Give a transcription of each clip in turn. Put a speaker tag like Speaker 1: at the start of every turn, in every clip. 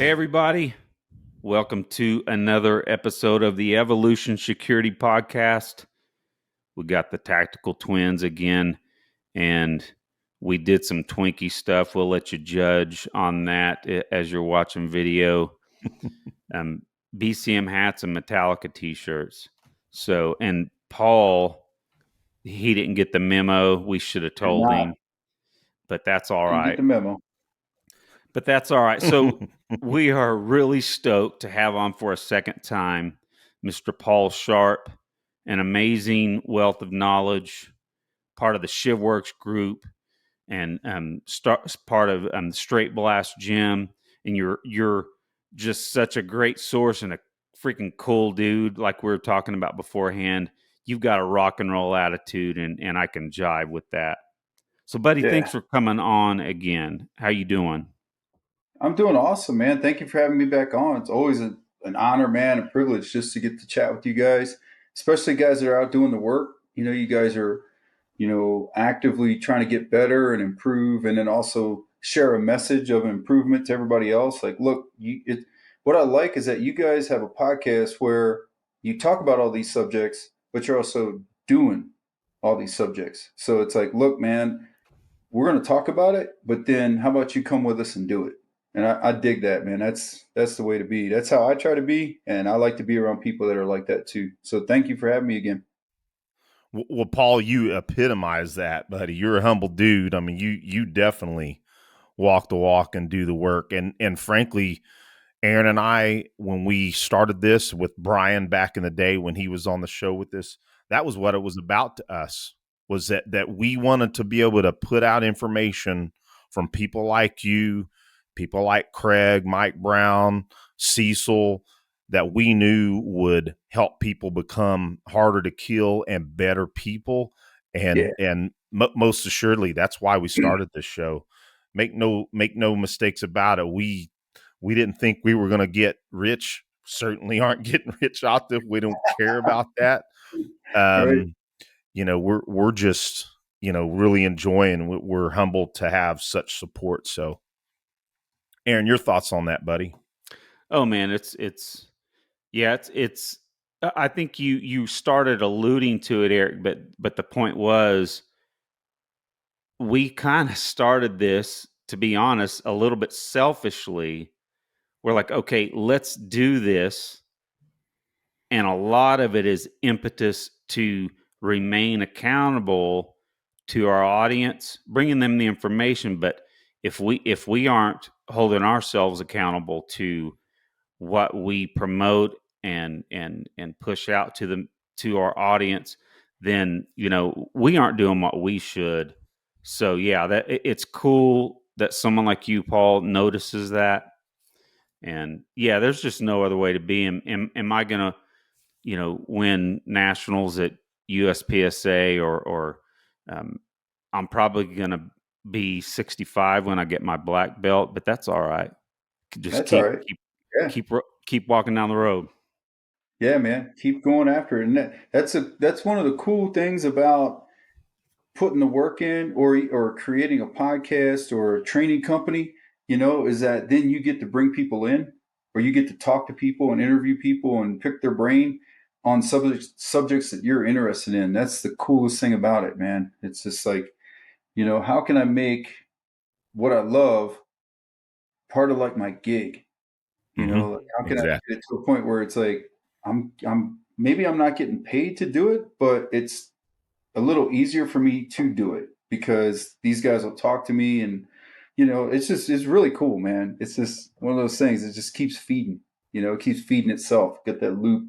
Speaker 1: Hey, everybody. Welcome to another episode of the Evolution Security Podcast. We got the Tactical Twins again, and we did some Twinkie stuff. We'll let you judge on that as you're watching video. BCM hats and Metallica t-shirts. So, and Paul, he didn't get the memo. We should have told him, but that's all
Speaker 2: Didn't
Speaker 1: right.
Speaker 2: get the memo.
Speaker 1: But that's all right. So we are really stoked to have on for a second time Mr. Paul Sharp, an amazing wealth of knowledge, part of the Shivworks group, and part of Straight Blast Gym. And you're just such a great source and a freaking cool dude, like we were talking about beforehand. You've got a rock and roll attitude, and I can jive with that. So, buddy, thanks for coming on again. How you doing?
Speaker 2: I'm doing awesome, man. Thank you for having me back on. It's always an honor, man, a privilege just to get to chat with you guys, especially guys that are out doing the work. You know, you guys are, actively trying to get better and improve, and then also share a message of improvement to everybody else. Like, look, what I like is that you guys have a podcast where you talk about all these subjects, but you're also doing all these subjects. So it's like, look, man, we're going to talk about it, but then how about you come with us and do it? And I dig that, man. That's the way to be. That's how I try to be, and I like to be around people that are like that too. So thank you for having me again.
Speaker 3: Well, Paul, you epitomize that, buddy. You're a humble dude. I mean, you definitely walk the walk and do the work. And frankly, Aaron and I, when we started this with Brian back in the day when he was on the show with us, that was what it was about to us, was that we wanted to be able to put out information from people like you, people like Craig, Mike Brown, Cecil, that we knew would help people become harder to kill and better people. And most assuredly, that's why we started this show. Make no mistakes about it. We didn't think we were going to get rich. Certainly aren't getting rich out there. We don't care about that.
Speaker 2: Right.
Speaker 3: You know, we're just, really enjoying. We're humbled to have such support. So, Aaron, your thoughts on that, buddy?
Speaker 1: Oh man, it's I think you started alluding to it, Eric, but the point was we kind of started this, to be honest, a little bit selfishly. We're like, okay, let's do this. And a lot of it is impetus to remain accountable to our audience, bringing them the information. But if we aren't holding ourselves accountable to what we promote and push out to our audience, then we aren't doing what we should. So yeah, that it's cool that someone like you, Paul, notices that. And yeah, there's just no other way to be. Am I gonna win nationals at USPSA or I'm probably gonna be 65 when I get my black belt, but that's all right. Just
Speaker 2: All right.
Speaker 1: keep walking down the road.
Speaker 2: Yeah, man. Keep going after it. And that's one of the cool things about putting the work in or creating a podcast or a training company, is that then you get to bring people in, or you get to talk to people and interview people and pick their brain on subjects that you're interested in. That's the coolest thing about it, man. It's just like, how can I make what I love part of like my gig? Like, how can I get it to a point where it's like I'm maybe I'm not getting paid to do it, but it's a little easier for me to do it because these guys will talk to me, and it's really cool, man. It's just one of those things that just keeps feeding. It keeps feeding itself. Get that loop.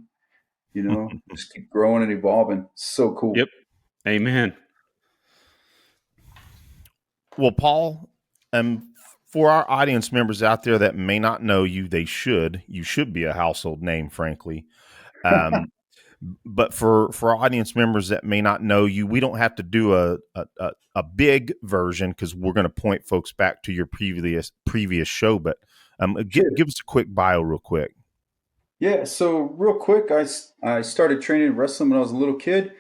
Speaker 2: Just keep growing and evolving. So cool.
Speaker 1: Yep. Amen.
Speaker 3: Well, Paul, for our audience members out there that may not know you, you should be a household name, frankly. But for our audience members that may not know you, we don't have to do a big version because we're going to point folks back to your previous show. But give us a quick bio real quick.
Speaker 2: Yeah. So real quick, I started training wrestling when I was a little kid.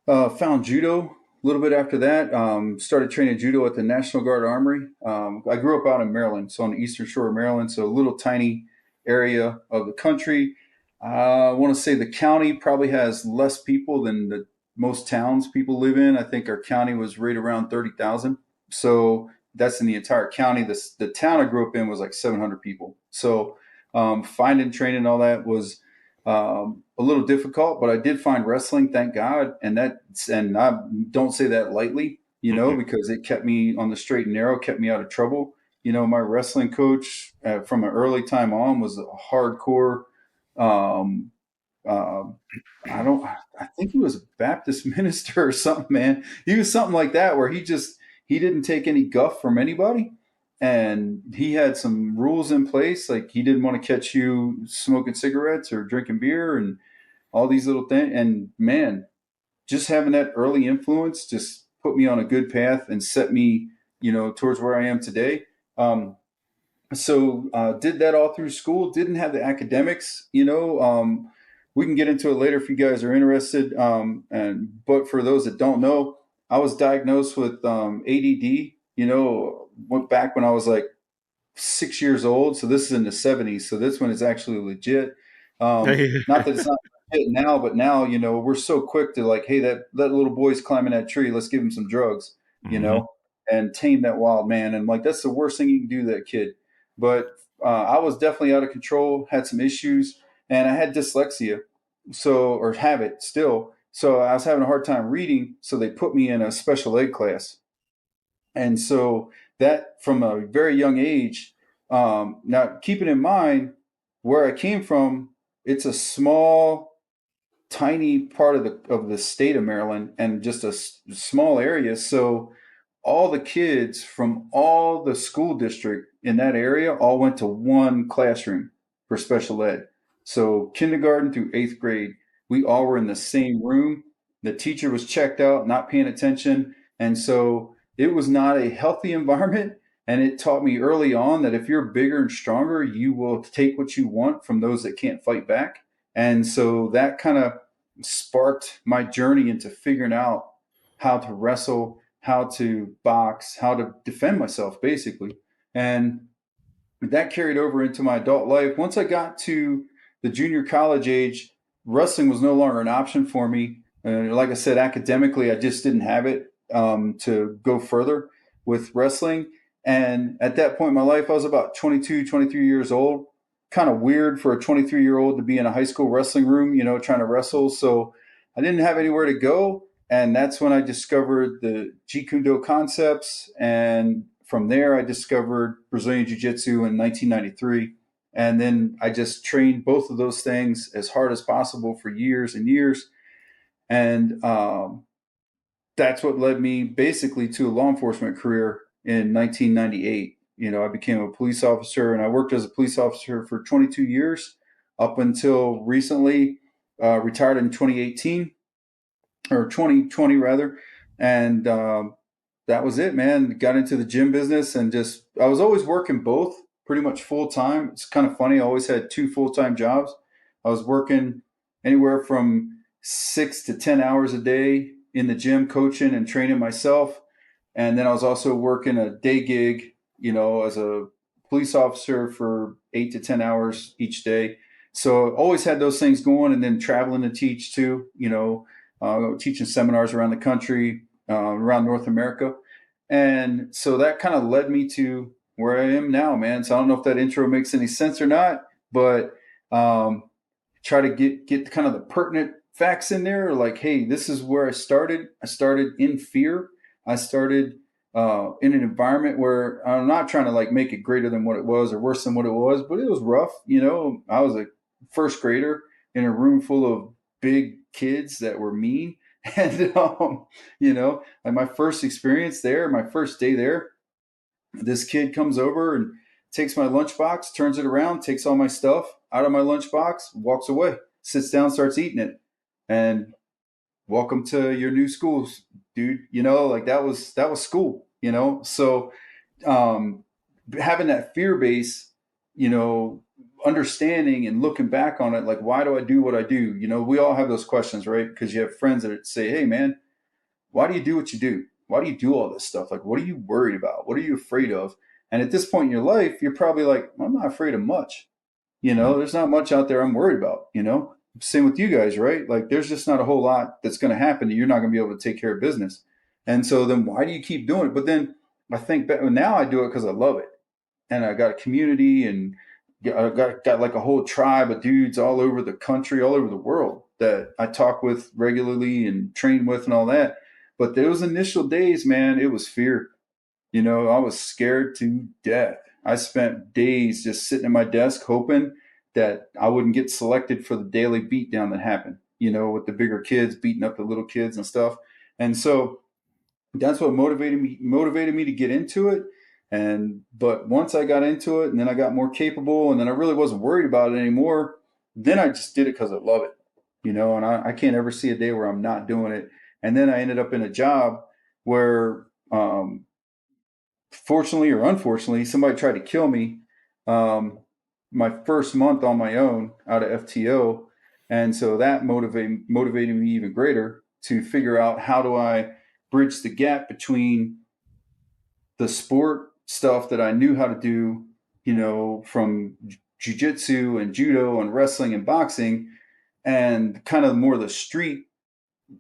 Speaker 2: Found judo little bit after that, started training judo at the National Guard Armory. I grew up out in Maryland, so on the eastern shore of Maryland, so a little tiny area of the country. I want to say the county probably has less people than the most towns people live in. I think our county was right around 30,000. So that's in the entire county. The town I grew up in was like 700 people. So finding training all that was a little difficult, but I did find wrestling, thank God, and I don't say that lightly,
Speaker 3: Mhm.
Speaker 2: because it kept me on the straight and narrow, kept me out of trouble. My wrestling coach from an early time on was a hardcore. Um, uh, I don't. I think he was a Baptist minister or something, man. He was something like that, where he didn't take any guff from anybody, and he had some rules in place. Like he didn't want to catch you smoking cigarettes or drinking beer and all these little things. And man, just having that early influence just put me on a good path and set me, towards where I am today. Did that all through school. Didn't have the academics. We can get into it later if you guys are interested. But for those that don't know, I was diagnosed with ADD. Went back when I was like 6 years old. So this is in the '70s. So this one is actually legit. Not that it's not legit now, but now we're so quick to like, hey, that little boy's climbing that tree. Let's give him some drugs. You
Speaker 3: Mhm.
Speaker 2: know, and tame that wild man. And like that's the worst thing you can do to that kid. But I was definitely out of control. Had some issues, and I had dyslexia. Or have it still. So I was having a hard time reading. So they put me in a special ed class, and so that from a very young age, now keeping in mind where I came from, it's a small, tiny part of the state of Maryland and just a small area. So all the kids from all the school district in that area all went to one classroom for special ed. So kindergarten through eighth grade, we all were in the same room. The teacher was checked out, not paying attention. And so it was not a healthy environment. And it taught me early on that if you're bigger and stronger, you will take what you want from those that can't fight back. And so that kind of sparked my journey into figuring out how to wrestle, how to box, how to defend myself, basically. And that carried over into my adult life. Once I got to the junior college age, wrestling was no longer an option for me. Like I said, academically, I just didn't have it to go further with wrestling. And at that point in my life, I was about 22, 23 years old. Kind of weird for a 23-year-old to be in a high school wrestling room, trying to wrestle. So I didn't have anywhere to go. And that's when I discovered the Jeet Kune Do concepts. And from there, I discovered Brazilian Jiu Jitsu in 1993. And then I just trained both of those things as hard as possible for years and years. And that's what led me basically to a law enforcement career in 1998. I became a police officer, and I worked as a police officer for 22 years up until recently, retired in 2018 or 2020 rather. And that was it, man. Got into the gym business and just, I was always working both pretty much full time. It's kind of funny. I always had two full time jobs. I was working anywhere from 6 to 10 hours a day in the gym, coaching and training myself. And then I was also working a day gig, as a police officer for 8 to 10 hours each day. So always had those things going, and then traveling to teach too, teaching seminars around the country, around North America. And so that kind of led me to where I am now, man. So I don't know if that intro makes any sense or not, but try to get kind of the pertinent facts in there. Like, hey, this is where I started. I started in fear. I started in an environment where I'm not trying to like make it greater than what it was or worse than what it was, but it was rough. I was a first grader in a room full of big kids that were mean. And, like my first experience there, my first day there, this kid comes over and takes my lunchbox, turns it around, takes all my stuff out of my lunchbox, walks away, sits down, starts eating it. And welcome to your new school, dude. Like that was school, So um, having that fear base, you know, understanding and looking back on it, like, why do I do what I do? We all have those questions, right? Because you have friends that say, hey, man, why do you do what you do? Why do you do all this stuff? Like, what are you worried about? What are you afraid of? And at this point in your life, you're probably like, I'm not afraid of much.
Speaker 1: Mhm.
Speaker 2: There's not much out there I'm worried about. Same with you guys, right? Like, there's just not a whole lot that's going to happen that you're not going to be able to take care of business. And so then why do you keep doing it? But then I think back, now I do it because I love it. And I got a community, and I got like a whole tribe of dudes all over the country, all over the world that I talk with regularly and train with and all that. But those initial days, man, it was fear. I was scared to death. I spent days just sitting at my desk hoping that I wouldn't get selected for the daily beatdown that happened, with the bigger kids beating up the little kids and stuff. And so that's what motivated me to get into it. But once I got into it, and then I got more capable, and then I really wasn't worried about it anymore, then I just did it because I love it. And I can't ever see a day where I'm not doing it. And then I ended up in a job where fortunately or unfortunately, somebody tried to kill me my first month on my own out of FTO. And so that motivated me even greater to figure out, how do I bridge the gap between the sport stuff that I knew how to do, from jujitsu and judo and wrestling and boxing, and kind of more the street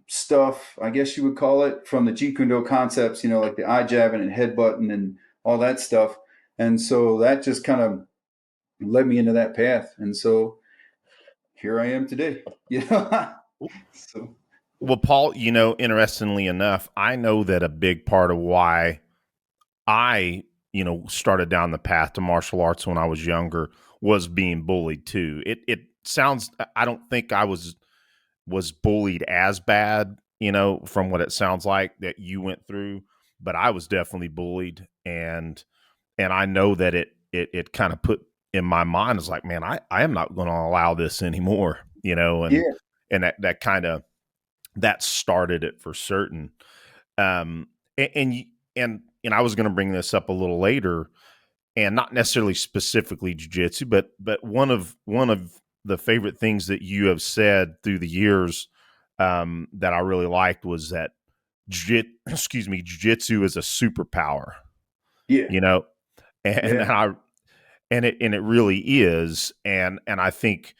Speaker 2: stuff, I guess you would call it, from the Jeet Kune Do concepts, like the eye jabbing and headbutting and all that stuff. And so that just kind of led me into that path. And so here I am today. So
Speaker 3: Well, Paul, interestingly enough, I know that a big part of why I, started down the path to martial arts when I was younger was being bullied too. It sounds, I don't think I was bullied as bad, from what it sounds like that you went through, but I was definitely bullied, and I know that it kind of put in my mind, is like, man, I am not going to allow this anymore, and
Speaker 2: yeah,
Speaker 3: that kind of, that started it for certain. Um, and I was going to bring this up a little later, and not necessarily specifically jujitsu, but one of the favorite things that you have said through the years, that I really liked, was that jujitsu is a superpower,
Speaker 2: yeah,
Speaker 3: you know, and
Speaker 2: yeah,
Speaker 3: I and it really is, and I think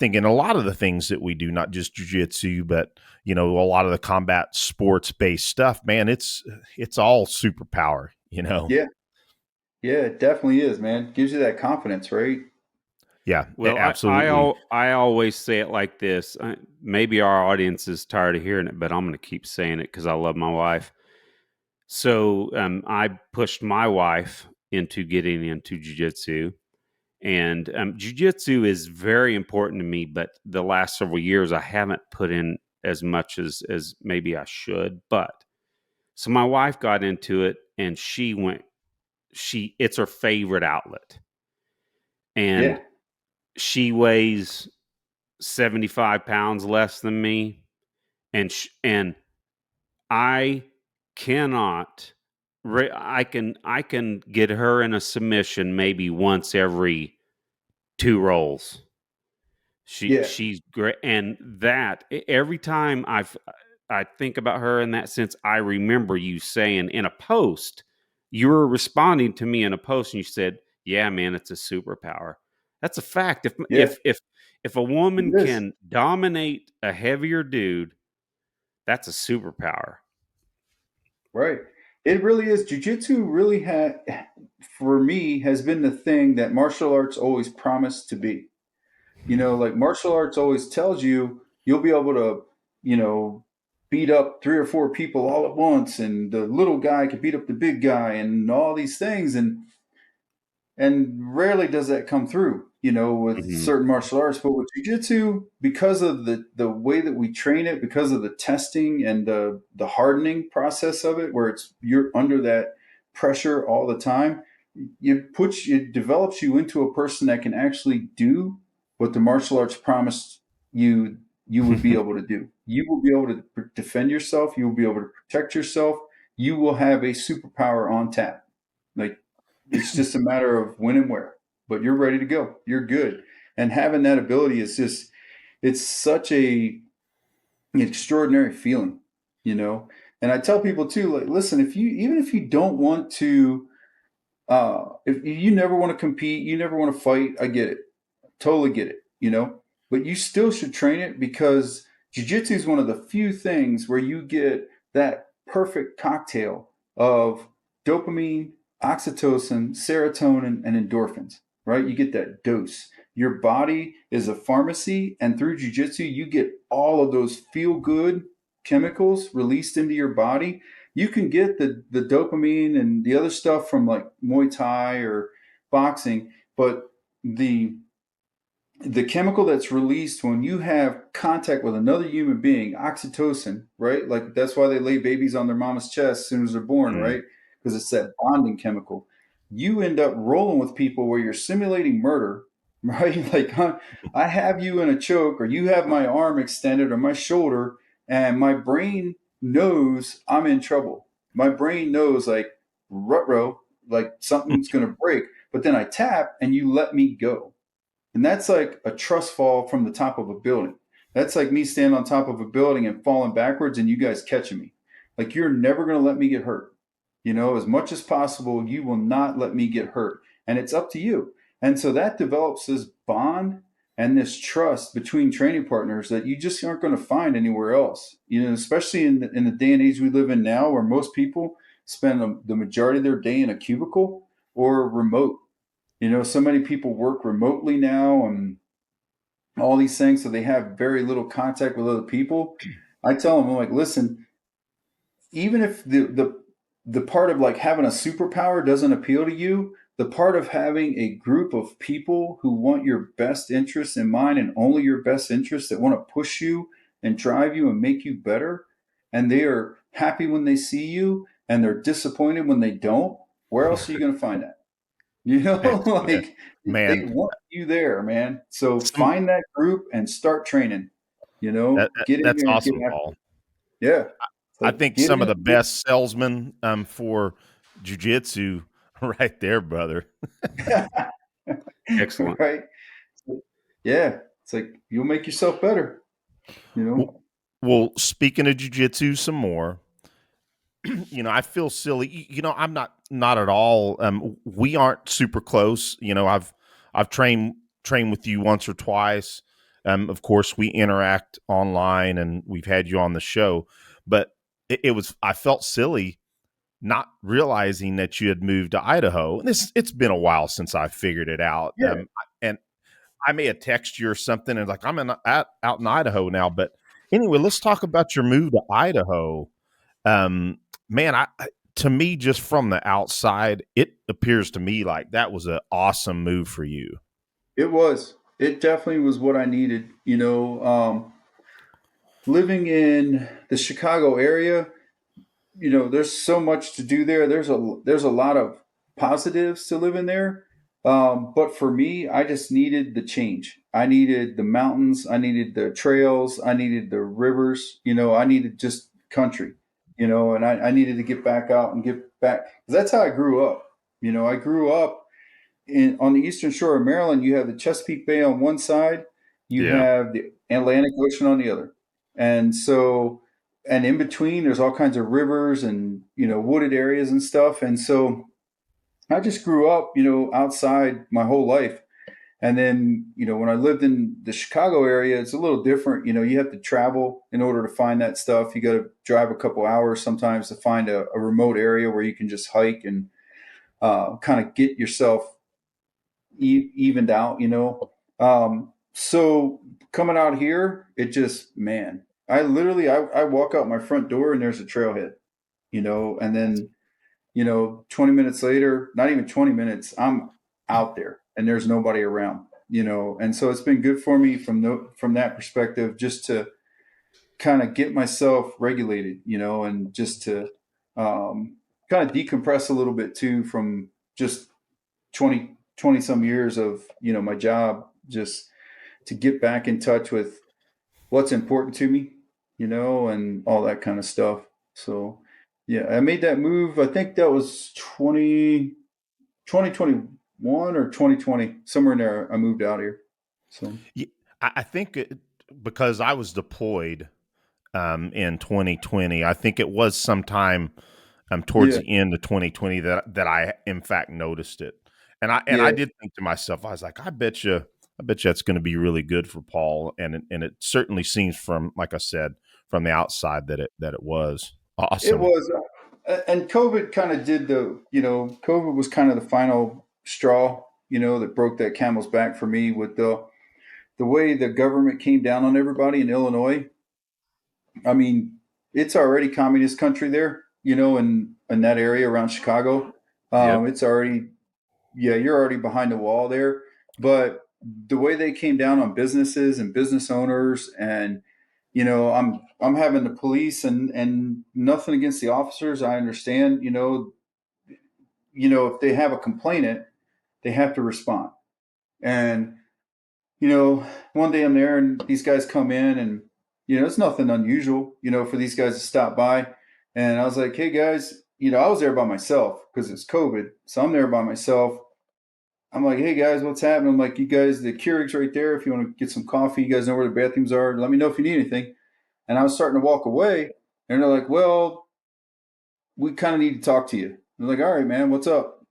Speaker 3: in a lot of the things that we do, not just jujitsu, but a lot of the combat sports based stuff, man, it's all superpower,
Speaker 2: yeah, yeah. It definitely is, man. Gives you that confidence, right?
Speaker 3: Yeah,
Speaker 1: Well,
Speaker 3: absolutely.
Speaker 1: I always say it like this. Maybe our audience is tired of hearing it, but I'm going to keep saying it because I love my wife. So I pushed my wife into getting into jujitsu, and jujitsu is very important to me. But the last several years, I haven't put in as much as maybe I should. But so my wife got into it, and she went. It's her favorite outlet,
Speaker 2: Yeah,
Speaker 1: and she weighs 75 pounds less than me, and I cannot I can get her in a submission maybe once every 2 rolls.
Speaker 2: yeah,
Speaker 1: She's great, and that every time I think about her in that sense, I remember you saying in a post, you were responding to me in a post, and you said, "Yeah, man, it's a superpower." That's a fact. If
Speaker 2: yeah.
Speaker 1: if a woman
Speaker 2: It is.
Speaker 1: can dominate a heavier dude, that's a superpower.
Speaker 2: Right. It really is. Jiu-jitsu really for me, has been the thing that martial arts always promised to be. Like, martial arts always tells you you'll be able to, beat up three or four people all at once, and the little guy can beat up the big guy, and all these things. And rarely does that come through, with
Speaker 1: Mhm.
Speaker 2: certain martial arts. But with jiu-jitsu, because of the way that we train it, because of the testing and the hardening process of it, where you're under that pressure all the time, it develops you into a person that can actually do what the martial arts promised you would be able to do. You will be able to defend yourself. You will be able to protect yourself. You will have a superpower on tap. Like, it's just a matter of when and where, but you're ready to go. You're good. And having that ability is just, it's such an extraordinary feeling, you know? And I tell people too, like, listen, even if you don't want to, if you never want to compete, you never want to fight, I get it. Totally get it, but you still should train it because jujitsu is one of the few things where you get that perfect cocktail of dopamine, oxytocin, serotonin, and endorphins, right? You get that dose. Your body is a pharmacy, and through jujitsu, you get all of those feel good chemicals released into your body. You can get the dopamine and the other stuff from like Muay Thai or boxing, but the the chemical that's released when you have contact with another human being, oxytocin, right? Like that's why they lay babies on their mama's chest as soon as they're born,
Speaker 3: Mm.
Speaker 2: right? Because it's that bonding chemical. You end up rolling with people where you're simulating murder, right? Like I have you in a choke, or you have my arm extended or my shoulder, and my brain knows I'm in trouble. My brain knows like rut-row, like something's gonna break. But then I tap and you let me go, and that's like a trust fall from the top of a building. That's like me standing on top of a building and falling backwards and you guys catching me. Like you're never going to let me get hurt. As much as possible, you will not let me get hurt. And it's up to you. And so that develops this bond and this trust between training partners that you just aren't going to find anywhere else. Especially in the day and age we live in now, where most people spend the majority of their day in a cubicle or remote. So many people work remotely now and all these things, so they have very little contact with other people. I tell them, I'm like, listen, even if the part of like having a superpower doesn't appeal to you, the part of having a group of people who want your best interests in mind and only your best interests, that want to push you and drive you and make you better, and they are happy when they see you and they're disappointed when they don't. Where else are you going to find that?
Speaker 3: Excellent,
Speaker 2: Like they
Speaker 3: man.
Speaker 2: want you there, man. So
Speaker 3: Some
Speaker 2: find that group and start training. Get in
Speaker 3: that's
Speaker 2: there and get
Speaker 3: awesome,
Speaker 2: after
Speaker 3: Paul.
Speaker 2: it. Yeah. It's
Speaker 3: I
Speaker 2: like
Speaker 3: think
Speaker 2: get
Speaker 3: some of
Speaker 2: in,
Speaker 3: the best salesmen for jujitsu, right there, brother.
Speaker 2: get
Speaker 1: Excellent.
Speaker 2: right. Yeah. It's like you'll make yourself better, you
Speaker 3: Well,
Speaker 2: know.
Speaker 3: well, speaking of jujitsu, some more. I feel silly. I'm not at all. We aren't super close. I've trained with you once or twice. Of course, we interact online, and we've had you on the show. But I felt silly not realizing that you had moved to Idaho. And it's been a while since I figured it out.
Speaker 2: Yeah.
Speaker 3: And I may have texted you or something, and like out in Idaho now. But anyway, let's talk about your move to Idaho. Man, to me, just from the outside, it appears to me like that was an awesome move for you.
Speaker 2: It was. It definitely was what I needed. Living in the Chicago area, there's so much to do there. There's a lot of positives to living there. But for me, I just needed the change. I needed the mountains. I needed the trails. I needed the rivers. I needed just country. And I needed to get back out and get back. 'Cause that's how I grew up. I grew up on the eastern shore of Maryland. You have the Chesapeake Bay on one side. You
Speaker 3: Yeah.
Speaker 2: have the Atlantic Ocean on the other. And so, and in between there's all kinds of rivers and wooded areas and stuff. And so I just grew up outside my whole life. And then when I lived in the Chicago area, it's a little different. You have to travel in order to find that stuff. You got to drive a couple hours sometimes to find a remote area where you can just hike and kind of get yourself evened out. So coming out here, it just, man, I walk out my front door and there's a trailhead, and then 20 minutes later, not even 20 minutes, I'm out there and there's nobody around. And so it's been good for me from that perspective, just to kind of get myself regulated, and just to kind of decompress a little bit too, from just 20 some years of my job, just to get back in touch with what's important to me, and all that kind of stuff. So yeah, I made that move. I think that was 2021 or 2020, somewhere in there. I moved out here. So
Speaker 3: Yeah, I think because I was deployed, in 2020. I think it was sometime towards
Speaker 2: Yeah,
Speaker 3: the end of 2020 that I in fact noticed it. And I
Speaker 2: yeah.
Speaker 3: did think to myself, I was like, I bet you that's going to be really good for Paul. And it certainly seems from, like I said, from the outside that it was
Speaker 2: It
Speaker 3: awesome.
Speaker 2: was, and COVID kind of did COVID was kind of the final straw, that broke that camel's back for me with the way the government came down on everybody in Illinois. I mean, it's already communist country there, in that area around Chicago.
Speaker 3: Yep.
Speaker 2: It's already, yeah, you're already behind the wall there. But the way they came down on businesses and business owners, and I'm having the police, and nothing against the officers. I understand, if they have a complainant, they have to respond. And one day I'm there and these guys come in, and it's nothing unusual, for these guys to stop by. And I was like, hey guys, I was there by myself because it's COVID, so I'm there by myself. I'm like, hey guys, what's happening? I'm like, you guys, the Keurig's right there. If you want to get some coffee, you guys know where the bathrooms are. Let me know if you need anything. And I was starting to walk away, and they're like, well, we kind of need to talk to you. I'm like, all right, man, what's up?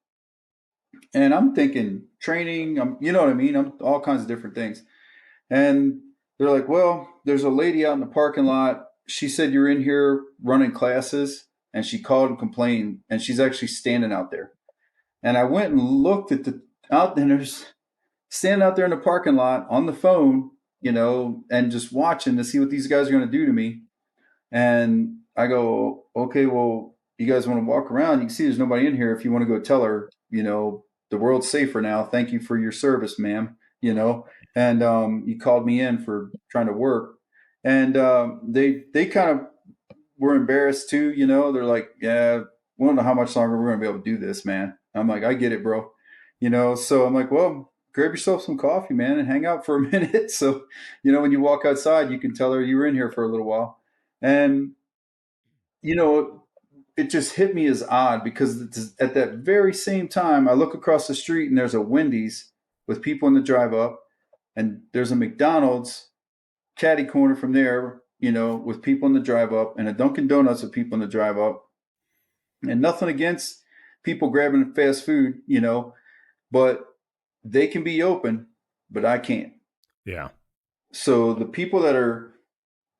Speaker 2: And I'm thinking training, you know what I mean? I'm all kinds of different things. And they're like, well, there's a lady out in the parking lot. She said you're in here running classes, and she called and complained, and she's actually standing out there. And I went and looked at the out, and there's standing out there in the parking lot on the phone, and just watching to see what these guys are going to do to me. And I go, okay, well, you guys want to walk around? You can see there's nobody in here. If you want to go tell her, the world's safer now. Thank you for your service, ma'am. And you called me in for trying to work. And they kind of were embarrassed too. They're like, yeah, we don't know how much longer we're going to be able to do this, man. I'm like, I get it, bro. So I'm like, well, grab yourself some coffee, man, and hang out for a minute. So, when you walk outside, you can tell her you were in here for a little while. And, you know, it just hit me as odd because at that very same time, I look across the street and there's a Wendy's with people in the drive up, and there's a McDonald's caddy corner from there, with people in the drive up, and a Dunkin' Donuts with people in the drive up. And nothing against people grabbing fast food, but they can be open, but I can't.
Speaker 3: Yeah.
Speaker 2: So the people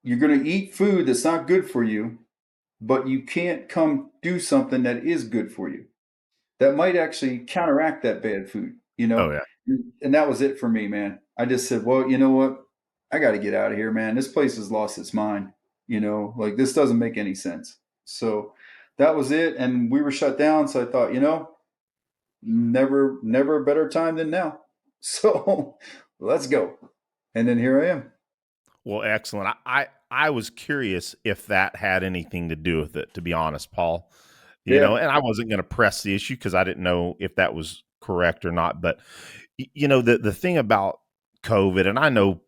Speaker 2: you're going to eat food that's not good for you, but you can't come do something that is good for you. That might actually counteract that bad food,
Speaker 3: Oh yeah.
Speaker 2: And that was it for me, man. I just said, well, you know what? I got to get out of here, man. This place has lost its mind, like this doesn't make any sense. So that was it. And we were shut down. So I thought, never a better time than now. So let's go. And then here I am.
Speaker 3: Well, excellent. I was curious if that had anything to do with it, to be honest, Paul.
Speaker 2: Yeah.
Speaker 3: And I wasn't going to press the issue because I didn't know if that was correct or not. But the thing about COVID, and I know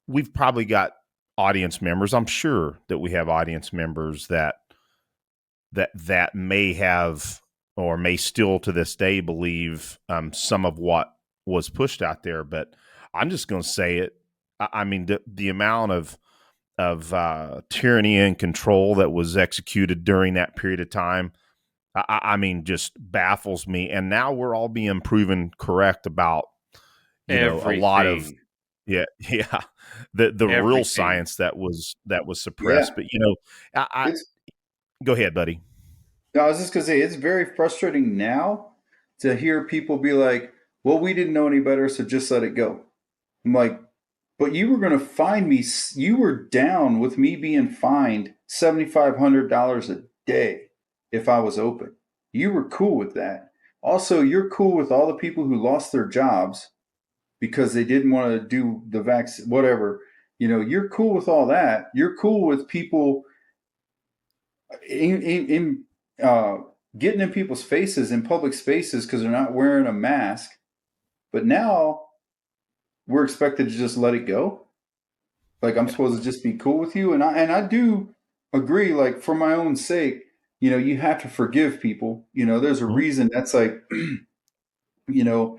Speaker 3: we've probably got audience members. I'm sure that we have audience members that may have or may still to this day believe some of what was pushed out there. But I'm just going to say it. I mean, the amount of tyranny and control that was executed during that period of time, I mean, just baffles me. And now we're all being proven correct about, a lot of,
Speaker 1: Everything.
Speaker 3: yeah, yeah, the real
Speaker 1: Everything.
Speaker 3: science that was
Speaker 2: Yeah.
Speaker 3: suppressed. But I
Speaker 2: It's,
Speaker 3: go ahead, buddy.
Speaker 2: I was just going to say, it's very frustrating now to hear people be like, well, we didn't know any better, so just let it go. I'm like, but you were going to find me. You were down with me being fined $7,500 a day if I was open. You were cool with that. Also, you're cool with all the people who lost their jobs because they didn't want to do the vaccine, whatever. You're cool with all that. You're cool with people in getting in people's faces in public spaces because they're not wearing a mask. But now we're expected to just let it go. Like I'm
Speaker 3: Yeah.
Speaker 2: supposed to just be cool with you, and I do agree. Like for my own sake, you have to forgive people. There's a
Speaker 3: Mhm.
Speaker 2: reason that's like, you know,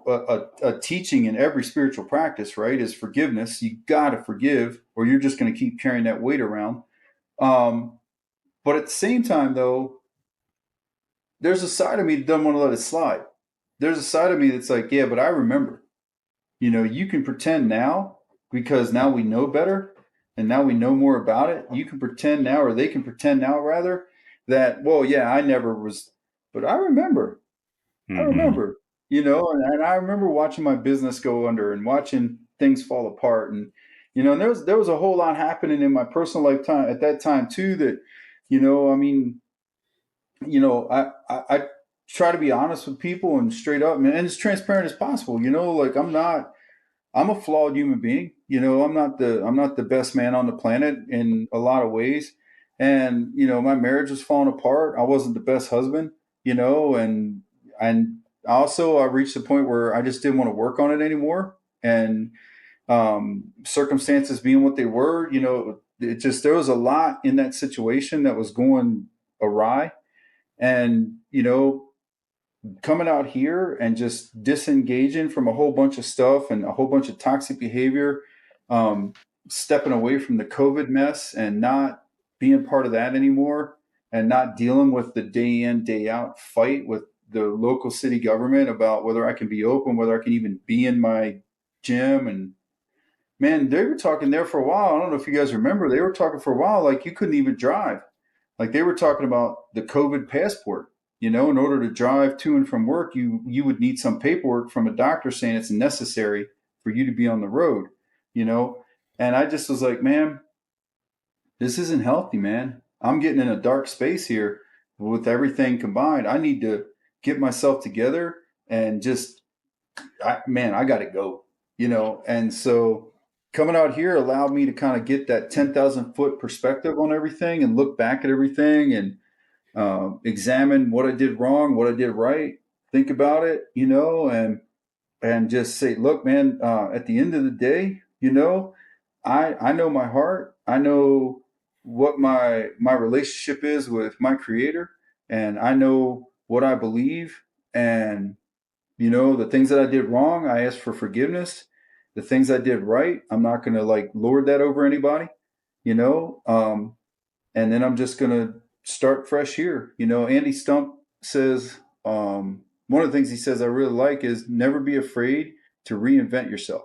Speaker 2: a teaching in every spiritual practice, right? Is forgiveness. You got to forgive. or you're just going to keep carrying that weight around. Um, but at the same time, though, there's a side of me that doesn't want to let it slide. There's a side of me that's like, yeah, but I remember. You can pretend now because now we know better and now we know more about it. You can pretend now, or they can pretend now, rather, that, well, yeah, I never was, but I remember. I
Speaker 1: Mm-hmm.
Speaker 2: remember, and I remember watching my business go under and watching things fall apart. And there was a whole lot happening in my personal lifetime at that time too that, I mean, I try to be honest with people and straight up, man, and as transparent as possible. Like I'm a flawed human being. I'm not the best man on the planet in a lot of ways. And my marriage was falling apart. I wasn't the best husband, and also I reached the point where I just didn't want to work on it anymore. And circumstances being what they were, it just there was a lot in that situation that was going awry. And coming out here and just disengaging from a whole bunch of stuff and a whole bunch of toxic behavior, um, stepping away from the COVID mess and not being part of that anymore, and not dealing with the day in, day out fight with the local city government about whether I can be open, whether I can even be in my gym. And man, they were talking there for a while. I don't know if you guys remember, they were talking for a while like you couldn't even drive. Like they were talking about the COVID passport. In order to drive to and from work, you would need some paperwork from a doctor saying it's necessary for you to be on the road. You know, and I just was like, man, this isn't healthy, man. I'm getting in a dark space here with everything combined. I need to get myself together and just I got to go, And so coming out here allowed me to kind of get that 10,000-foot perspective on everything and look back at everything and examine what I did wrong, what I did right, think about it, and just say, look, man, at the end of the day, I know my heart. I know what my relationship is with my creator, and I know what I believe. And the things that I did wrong, I ask for forgiveness. The things I did right, I'm not going to like lord that over anybody, you know. And then I'm just going to start fresh here. Andy Stump says, one of the things he says I really like is never be afraid to reinvent yourself.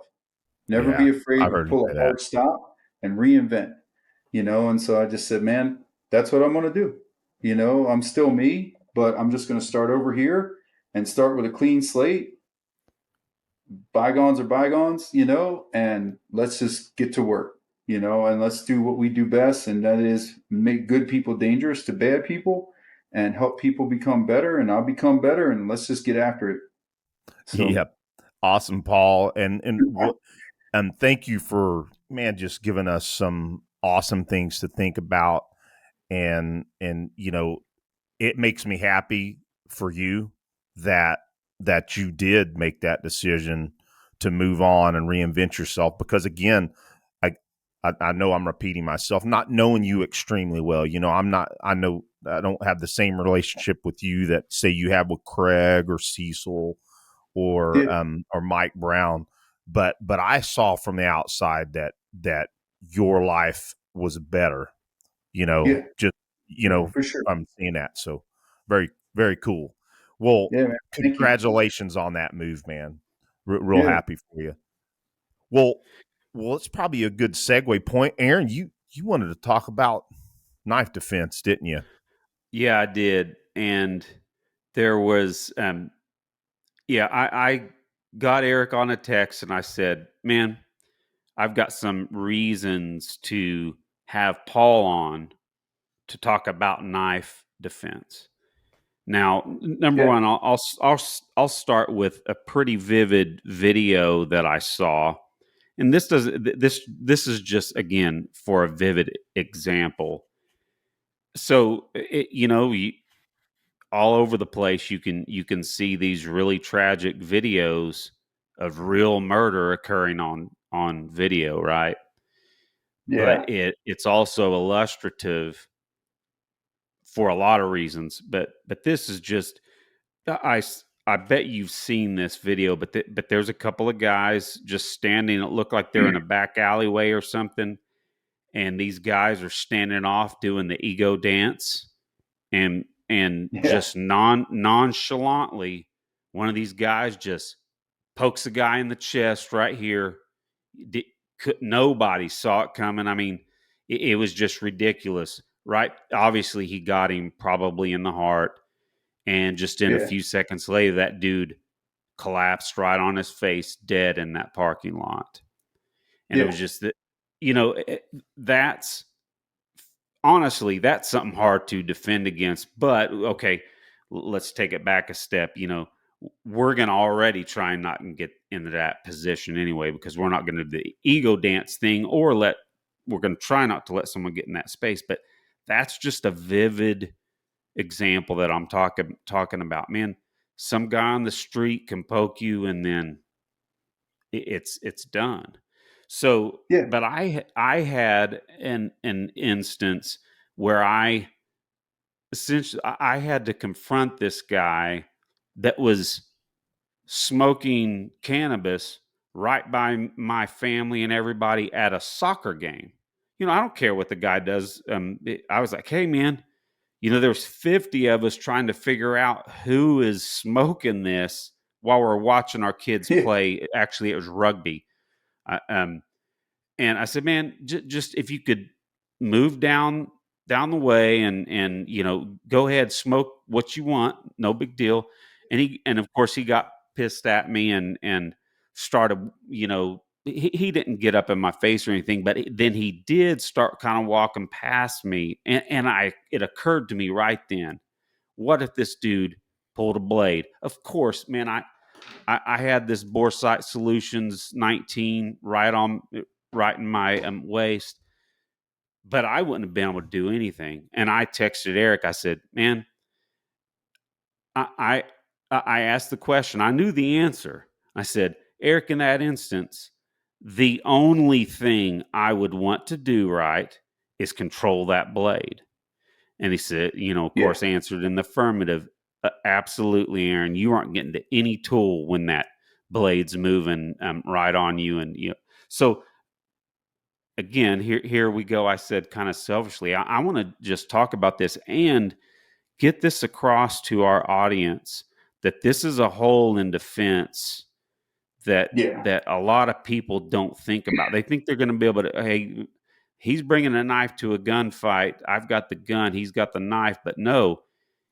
Speaker 2: Never
Speaker 3: Yeah,
Speaker 2: be afraid
Speaker 3: I've
Speaker 2: to
Speaker 3: heard him
Speaker 2: pull
Speaker 3: say
Speaker 2: a
Speaker 3: that.
Speaker 2: hard stop and reinvent. And so I just said, man, that's what I'm going to do. I'm still me, but I'm just going to start over here and start with a clean slate. Bygones are bygones, and let's just get to work, and let's do what we do best, and that is make good people dangerous to bad people and help people become better, and I'll become better, and let's just get after it. So,
Speaker 3: Yep. Awesome, Paul. And thank you for, man, just giving us some awesome things to think about. And it makes me happy for you that you did make that decision to move on and reinvent yourself, because again, I I know I'm repeating myself, not knowing you extremely well. I know I don't have the same relationship with you that say you have with Craig or Cecil
Speaker 2: yeah,
Speaker 3: or Mike Brown, but I saw from the outside that your life was better.
Speaker 2: yeah,
Speaker 3: Just
Speaker 2: for sure.
Speaker 3: I'm seeing that. So very, very cool. Well,
Speaker 2: Yeah, man. Thank you.
Speaker 3: congratulations on that move, man. Real
Speaker 2: Yeah,
Speaker 3: happy for you. Well, it's probably a good segue point. Aaron, you wanted to talk about knife defense, didn't you?
Speaker 1: Yeah, I did. And there was, yeah, I got Eric on a text and I said, man, I've got some reasons to have Paul on to talk about knife defense. Now, number
Speaker 2: yeah,
Speaker 1: one, I'll start with a pretty vivid video that I saw, and this is just again for a vivid example. So all over the place you can see these really tragic videos of real murder occurring on video, right?
Speaker 2: yeah,
Speaker 1: But it's also illustrative for a lot of reasons. But this is just I bet you've seen this video, but there's a couple of guys just standing. It looked like they're in a back alleyway or something, and these guys are standing off doing the ego dance, and
Speaker 2: Yeah.
Speaker 1: just nonchalantly, one of these guys just pokes a guy in the chest right here. Nobody saw it coming. I mean, it was just ridiculous, right? Obviously, he got him probably in the heart, and just in a
Speaker 2: Yeah.
Speaker 1: few seconds later, that dude collapsed right on his face, dead in that parking lot. And it
Speaker 2: Yeah.
Speaker 1: was just that, you know, that's honestly, that's something hard to defend against. But okay, let's take it back a step. You know, we're going to already try and not and get into that position anyway, because we're not going to do the ego dance thing, or we're going to try not to let someone get in that space. But that's just a vivid example that I'm talking about. Man, some guy on the street can poke you, and then it's done. So,
Speaker 2: Yeah.
Speaker 1: but I had an instance where I had to confront this guy that was smoking cannabis right by my family and everybody at a soccer game. You know, I don't care what the guy does. I was like, hey man, you know, there's 50 of us trying to figure out who is smoking this while we're watching our kids
Speaker 2: Yeah.
Speaker 1: play. Actually, it was rugby. I, and I said, man, just if you could move down the way, and you know, go ahead, smoke what you want, no big deal. And of course he got pissed at me, and started, you know, he didn't get up in my face or anything, but then he did start kind of walking past me, and it occurred to me right then, what if this dude pulled a blade? Of course, man, I had this Boresight Solutions 19 right in my waist, but I wouldn't have been able to do anything. And I texted Eric. I said, "Man, I I asked the question. I knew the answer. I said, Eric, in that instance, the only thing I would want to do right is control that blade." And he said, you know, of
Speaker 2: Yeah.
Speaker 1: course, answered in the affirmative. Absolutely, Aaron. You aren't getting to any tool when that blade's moving right on you. And you know, so again, here we go. I said kind of selfishly, I want to just talk about this and get this across to our audience that this is a hole in defense that
Speaker 2: Yeah.
Speaker 1: a lot of people don't think about. They think they're going to be able to, hey, he's bringing a knife to a gunfight. I've got the gun. He's got the knife. But no,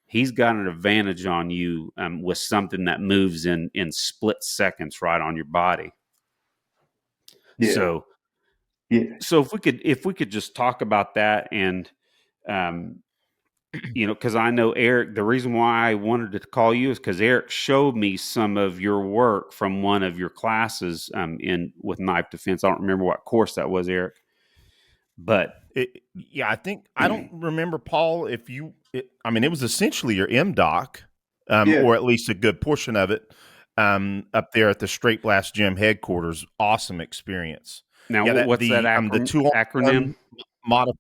Speaker 1: he's got an advantage on you with something that moves in split seconds right on your body.
Speaker 2: Yeah.
Speaker 1: So
Speaker 2: Yeah.
Speaker 1: if we could just talk about that, and um, you know, because I know Eric, the reason why I wanted to call you is because Eric showed me some of your work from one of your classes in with knife defense. I don't remember what course that was, Eric, but
Speaker 3: Yeah, I think I don't remember, Paul. If you, I mean, it was essentially your MDoc,
Speaker 2: Yeah.
Speaker 3: or at least a good portion of it, up there at the Straight Blast Gym headquarters. Awesome experience.
Speaker 1: now
Speaker 3: Yeah, that
Speaker 1: what's that
Speaker 3: the two
Speaker 1: acronym?
Speaker 3: model.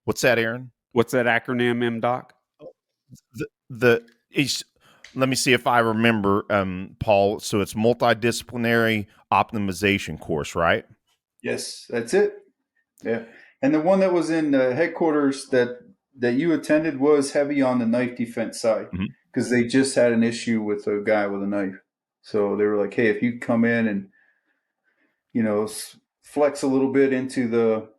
Speaker 3: What's that, Aaron?
Speaker 1: What's that acronym, MDoc?
Speaker 3: The it's, let me see if I remember, Paul. So it's multidisciplinary optimization course, right?
Speaker 2: Yes. That's it. Yeah. And the one that was in headquarters that you attended was heavy on the knife defense side
Speaker 3: Mhm.
Speaker 2: because they just had an issue with a guy with a knife. So they were like, "Hey, if you come in and flex a little bit into the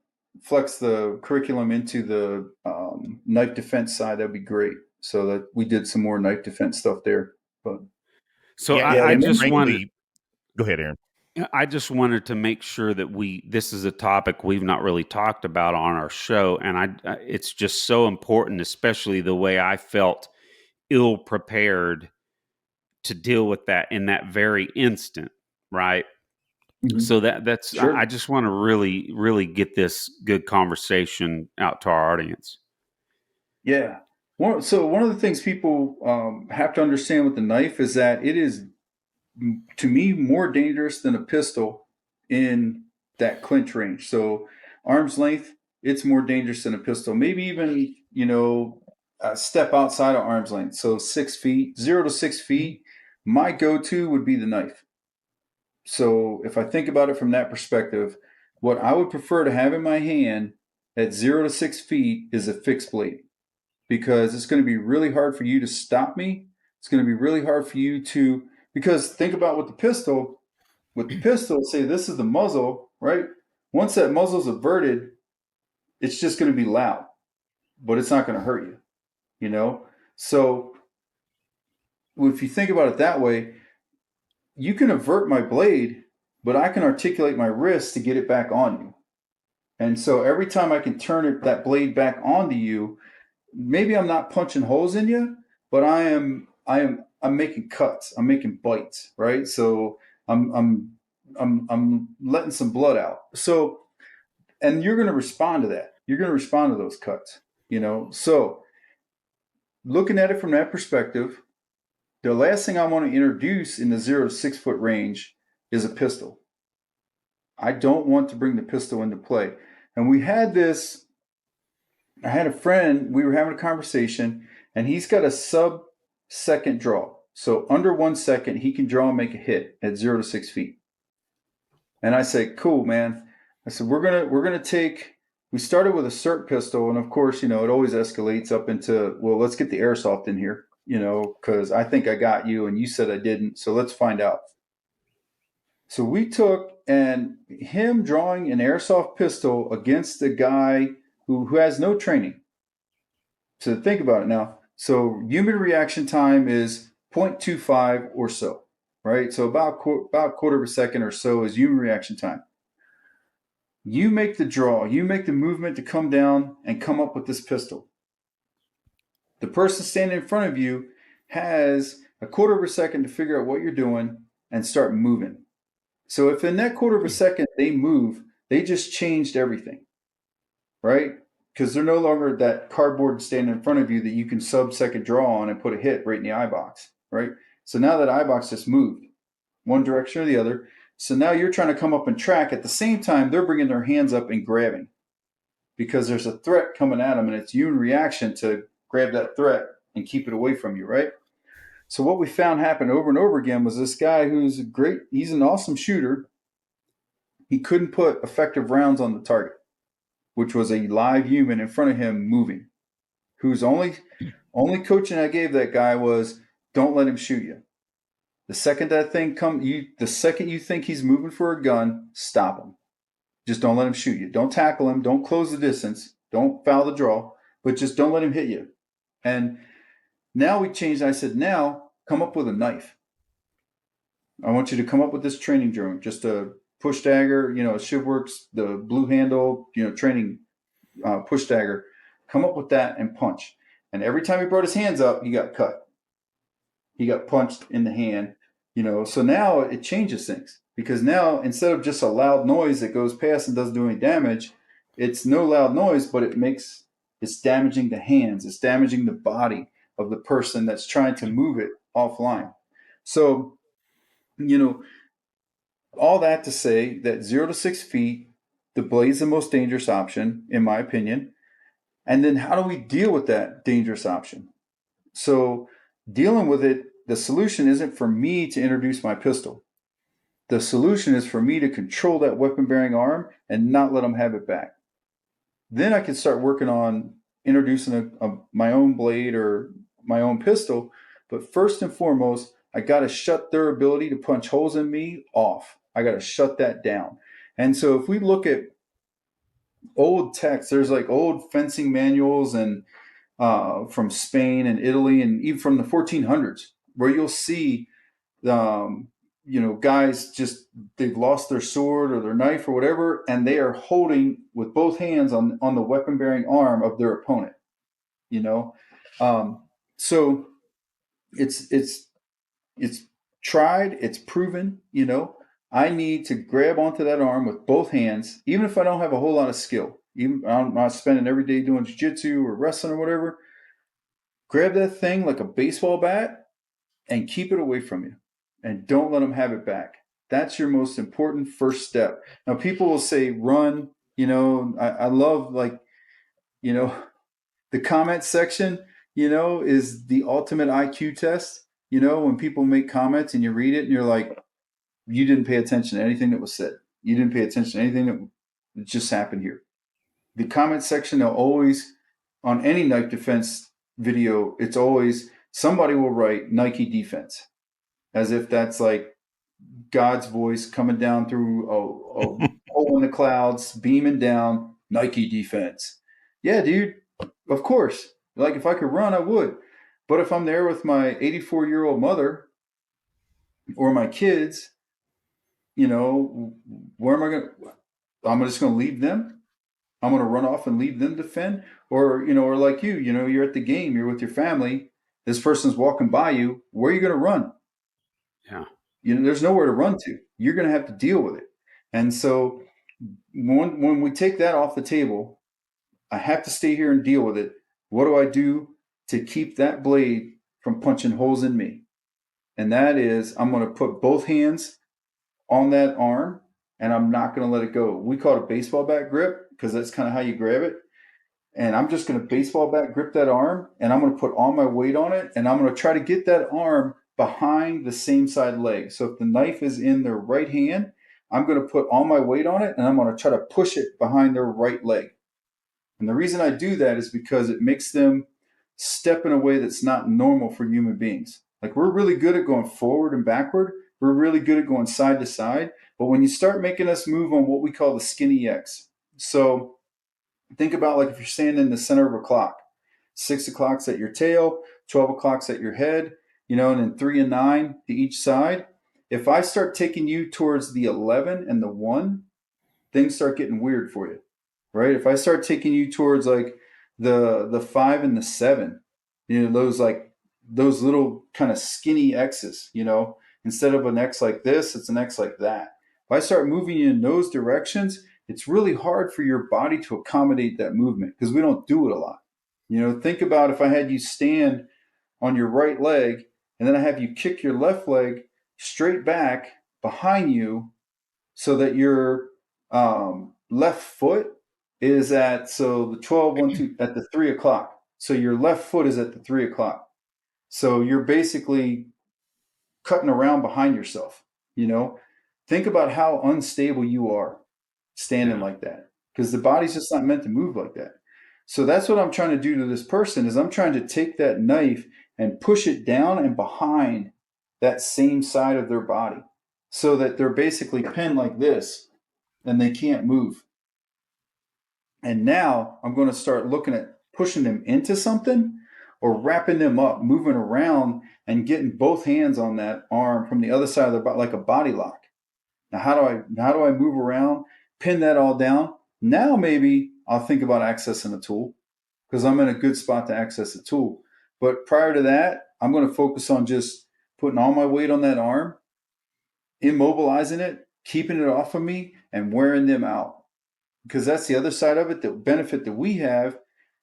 Speaker 2: flex the curriculum into the knife defense side, that'd be great." So that we did some more knife defense stuff there. But
Speaker 1: So
Speaker 3: Yeah,
Speaker 2: yeah,
Speaker 1: I
Speaker 3: and
Speaker 1: just wanted
Speaker 3: frankly, go ahead, Aaron.
Speaker 1: I just wanted to make sure that this is a topic we've not really talked about on our show. And it's just so important, especially the way I felt ill prepared to deal with that in that very instant. Right.
Speaker 2: mhm.
Speaker 1: So I
Speaker 2: Sure.
Speaker 1: just want to really get this good conversation out to our audience.
Speaker 2: Yeah. So one of the things people have to understand with the knife is that it is, to me, more dangerous than a pistol in that clinch range. So arm's length, it's more dangerous than a pistol. Maybe even a step outside of arm's length. So 6 feet, 0 to 6 feet. My go-to would be the knife. So if I think about it from that perspective, what I would prefer to have in my hand at 0 to 6 feet is a fixed blade, because it's going to be really hard for you to stop me. It's going to be really hard for you to, because think about with the pistol, say this is the muzzle, right? Once that muzzle's averted, it's just going to be loud, but it's not going to hurt you, you know? So if you think about it that way, you can avert my blade, but I can articulate my wrist to get it back on you. And so every time I can turn that blade back onto you, maybe I'm not punching holes in you, but I'm making cuts. I'm making bites, right? So I'm letting some blood out. So, and you're going to respond to that. You're going to respond to those cuts, you know? So looking at it from that perspective, the last thing I want to introduce in the 0 to 6 foot range is a pistol. I don't want to bring the pistol into play. And we had this, I had a friend, we were having a conversation, and he's got a sub-second draw. So under 1 second, he can draw and make a hit at 0 to 6 feet. And I said, cool, man. I said, we're gonna take, we started with a SIRT pistol, and of course, you know, it always escalates up into, well, let's get the airsoft in here, you know, because I think I got you and you said I didn't, so let's find out. So we took, and him drawing an airsoft pistol against a guy who has no training. So think about it now. So human reaction time is 0.25 or so, right? So about quarter of a second or so is human reaction time. You make the draw, you make the movement to come down and come up with this pistol. The person standing in front of you has a quarter of a second to figure out what you're doing and start moving. So if in that quarter of a second they move, they just changed everything, right? Because they're no longer that cardboard standing in front of you that you can sub-second draw on and put a hit right in the eye box, right? So now that eye box just moved one direction or the other. So now you're trying to come up and track. At the same time, they're bringing their hands up and grabbing because there's a threat coming at them, and it's you in reaction to grab that threat and keep it away from you, right? So what we found happen over and over again was this guy who's he's an awesome shooter. He couldn't put effective rounds on the target, which was a live human in front of him moving, whose only coaching I gave that guy was don't let him shoot you. The second that thing the second you think he's moving for a gun, stop him. Just don't let him shoot you. Don't tackle him. Don't close the distance. Don't foul the draw, but just don't let him hit you. And now we changed. I said, now come up with a knife. I want you to come up with this training drone, just a push dagger, you know, Shivworks, the blue handle, you know, training push dagger. Come up with that and punch. And every time he brought his hands up, he got cut. He got punched in the hand, you know. So now it changes things, because now instead of just a loud noise that goes past and doesn't do any damage, it's no loud noise, but it's damaging the hands. It's damaging the body of the person that's trying to move it offline. So, you know, all that to say that 0 to 6 feet, the blade's the most dangerous option, in my opinion. And then how do we deal with that dangerous option? So dealing with it, the solution isn't for me to introduce my pistol. The solution is for me to control that weapon-bearing arm and not let them have it back. Then I can start working on introducing my own blade or my own pistol. But first and foremost, I got to shut their ability to punch holes in me off. I got to shut that down. And so if we look at old texts, there's like old fencing manuals and from Spain and Italy and even from the 1400s, where you'll see, you know, guys just, they've lost their sword or their knife or whatever, and they are holding with both hands on the weapon bearing arm of their opponent, you know. So it's tried, it's proven, you know. I need to grab onto that arm with both hands, even if I don't have a whole lot of skill. Even I'm not spending every day doing jiu-jitsu or wrestling or whatever. Grab that thing like a baseball bat and keep it away from you, and don't let them have it back. That's your most important first step. Now, people will say run. You know, I love, like, you know, the comment section, you know, is the ultimate IQ test. You know, when people make comments and you read it and you're like, you didn't pay attention to anything that was said. You didn't pay attention to anything that just happened here. the comment section, they'll always, on any knife defense video, it's always somebody will write Nike defense as if that's like God's voice coming down through a hole in the clouds, beaming down, Nike defense. Yeah, dude, of course. Like if I could run, I would. But if I'm there with my 84-year-old mother or my kids, where am I going to? I'm just going to leave them. I'm going to run off and leave them defend. Or like you're at the game, you're with your family. This person's walking by you. Where are you going to run?
Speaker 1: Yeah.
Speaker 2: There's nowhere to run to. You're going to have to deal with it. And so when we take that off the table, I have to stay here and deal with it. What do I do to keep that blade from punching holes in me? And that is, I'm going to put both hands on that arm and I'm not going to let it go. We call it a baseball bat grip because that's kind of how you grab it. And I'm just going to baseball bat grip that arm and I'm going to put all my weight on it and I'm going to try to get that arm behind the same side leg. So if the knife is in their right hand, I'm going to put all my weight on it and I'm going to try to push it behind their right leg. And the reason I do that is because it makes them step in a way that's not normal for human beings. Like we're really good at going forward and backward. We're really good at going side to side. But when you start making us move on what we call the skinny X, so think about like if you're standing in the center of a clock, 6 o'clock's at your tail, 12 o'clock's at your head, and then 3 and 9 to each side. If I start taking you towards the 11 and the 1, things start getting weird for you, right? If I start taking you towards like the 5 and the 7, those little kind of skinny X's, instead of an X like this, it's an X like that. If I start moving you in those directions, it's really hard for your body to accommodate that movement because we don't do it a lot. Think about if I had you stand on your right leg and then I have you kick your left leg straight back behind you so that your left foot is at, so the 12, 1, 2, at the 3 o'clock. So your left foot is at the 3 o'clock. So you're basically cutting around behind yourself. Think about how unstable you are standing like that because the body's just not meant to move like that. So that's what I'm trying to do to this person is I'm trying to take that knife and push it down and behind that same side of their body so that they're basically pinned like this and they can't move. And now I'm going to start looking at pushing them into something or wrapping them up, moving around and getting both hands on that arm from the other side of the body, like a body lock. Now, how do I move around, pin that all down? Now maybe I'll think about accessing a tool because I'm in a good spot to access a tool. But prior to that, I'm going to focus on just putting all my weight on that arm, immobilizing it, keeping it off of me, and wearing them out. Because that's the other side of it, the benefit that we have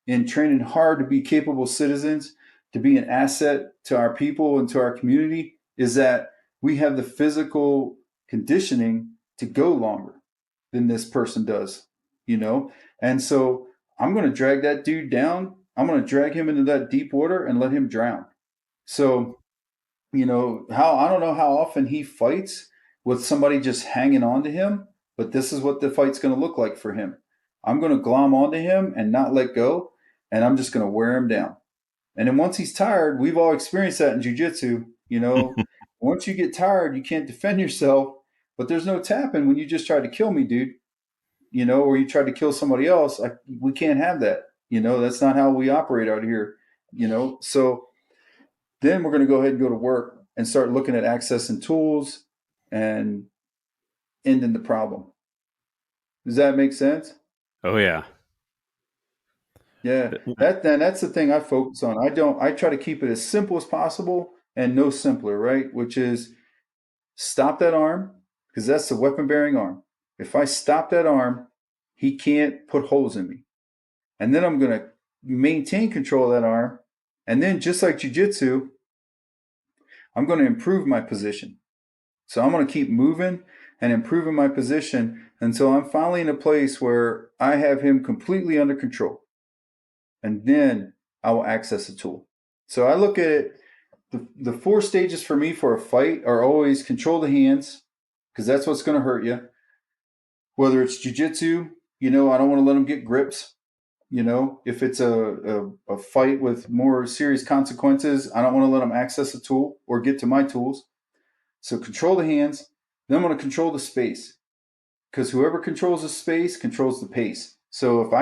Speaker 2: in training hard to be capable citizens, to be an asset to our people and to our community, is that we have the physical conditioning to go longer than this person does, And so I'm going to drag that dude down. I'm going to drag him into that deep water and let him drown. So, I don't know how often he fights with somebody just hanging on to him, but this is what the fight's going to look like for him. I'm going to glom onto him and not let go, and I'm just going to wear him down. And then once he's tired, we've all experienced that in jiu-jitsu, once you get tired, you can't defend yourself, but there's no tapping when you just tried to kill me, dude, or you tried to kill somebody else. We can't have that. That's not how we operate out here, So then we're going to go ahead and go to work and start looking at accessing tools and ending the problem. Does that make sense?
Speaker 1: Oh yeah.
Speaker 2: Yeah. That's the thing I focus on. I try to keep it as simple as possible and no simpler, right? Which is stop that arm because that's the weapon bearing arm. If I stop that arm, he can't put holes in me. And then I'm going to maintain control of that arm. And then just like jiu-jitsu, I'm going to improve my position. So I'm going to keep moving and improving my position until I'm finally in a place where I have him completely under control. And then I will access a tool. So I look at it, the 4 stages for me for a fight are always control the hands, because that's what's going to hurt you. Whether it's jiu-jitsu, I don't want to let them get grips. If it's a fight with more serious consequences, I don't want to let them access a tool or get to my tools. So control the hands. Then I'm going to control the space, because whoever controls the space controls the pace. So if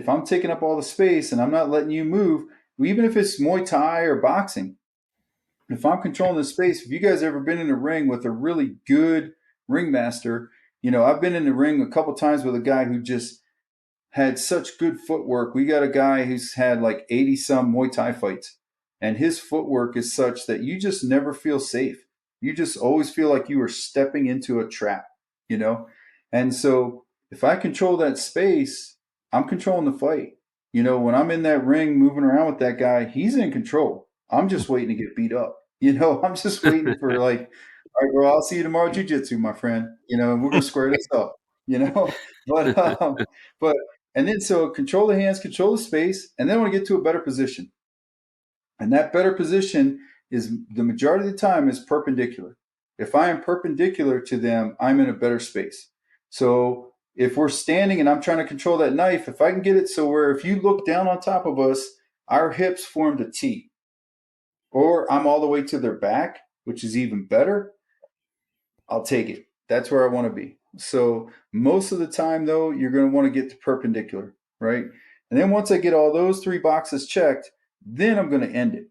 Speaker 2: I'm taking up all the space and I'm not letting you move, even if it's Muay Thai or boxing, if I'm controlling the space, if you guys ever been in a ring with a really good ringmaster, I've been in the ring a couple times with a guy who just had such good footwork. We got a guy who's had like 80 some Muay Thai fights, and his footwork is such that you just never feel safe. You just always feel like you are stepping into a trap, you know? And so if I control that space, I'm controlling the fight. When I'm in that ring moving around with that guy, he's in control. I'm just waiting to get beat up. I'm just waiting for like, all right, well, I'll see you tomorrow, JiuJitsu, my friend. And we're gonna square this up. But but and then so control the hands, control the space, and then I want to get to a better position. And that better position is the majority of the time is perpendicular. If I am perpendicular to them, I'm in a better space. So if we're standing and I'm trying to control that knife, if I can get it so where if you look down on top of us, our hips formed a T, or I'm all the way to their back, which is even better, I'll take it. That's where I want to be. So most of the time, though, you're going to want to get to perpendicular, right? And then once I get all those three boxes checked, then I'm going to end it.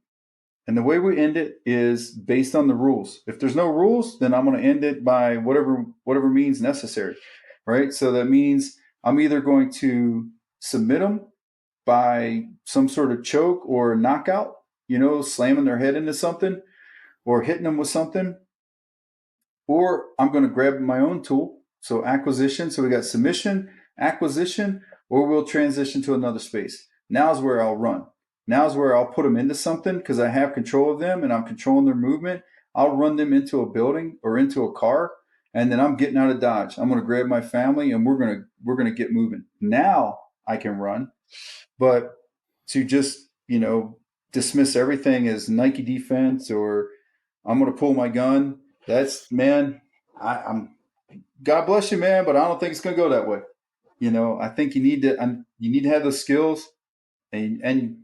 Speaker 2: And the way we end it is based on the rules. If there's no rules, then I'm going to end it by whatever means necessary, right? So that means I'm either going to submit them by some sort of choke or knockout, slamming their head into something or hitting them with something, or I'm going to grab my own tool. So acquisition. So we got submission, acquisition, or we'll transition to another space. Now's where I'll run. Now's where I'll put them into something because I have control of them and I'm controlling their movement. I'll run them into a building or into a car, and then I'm getting out of Dodge. I'm going to grab my family and we're gonna get moving. Now I can run, but to just dismiss everything as Nike defense or I'm going to pull my gun. That's man. I'm God bless you, man, but I don't think it's going to go that way. I think you need to have those skills, and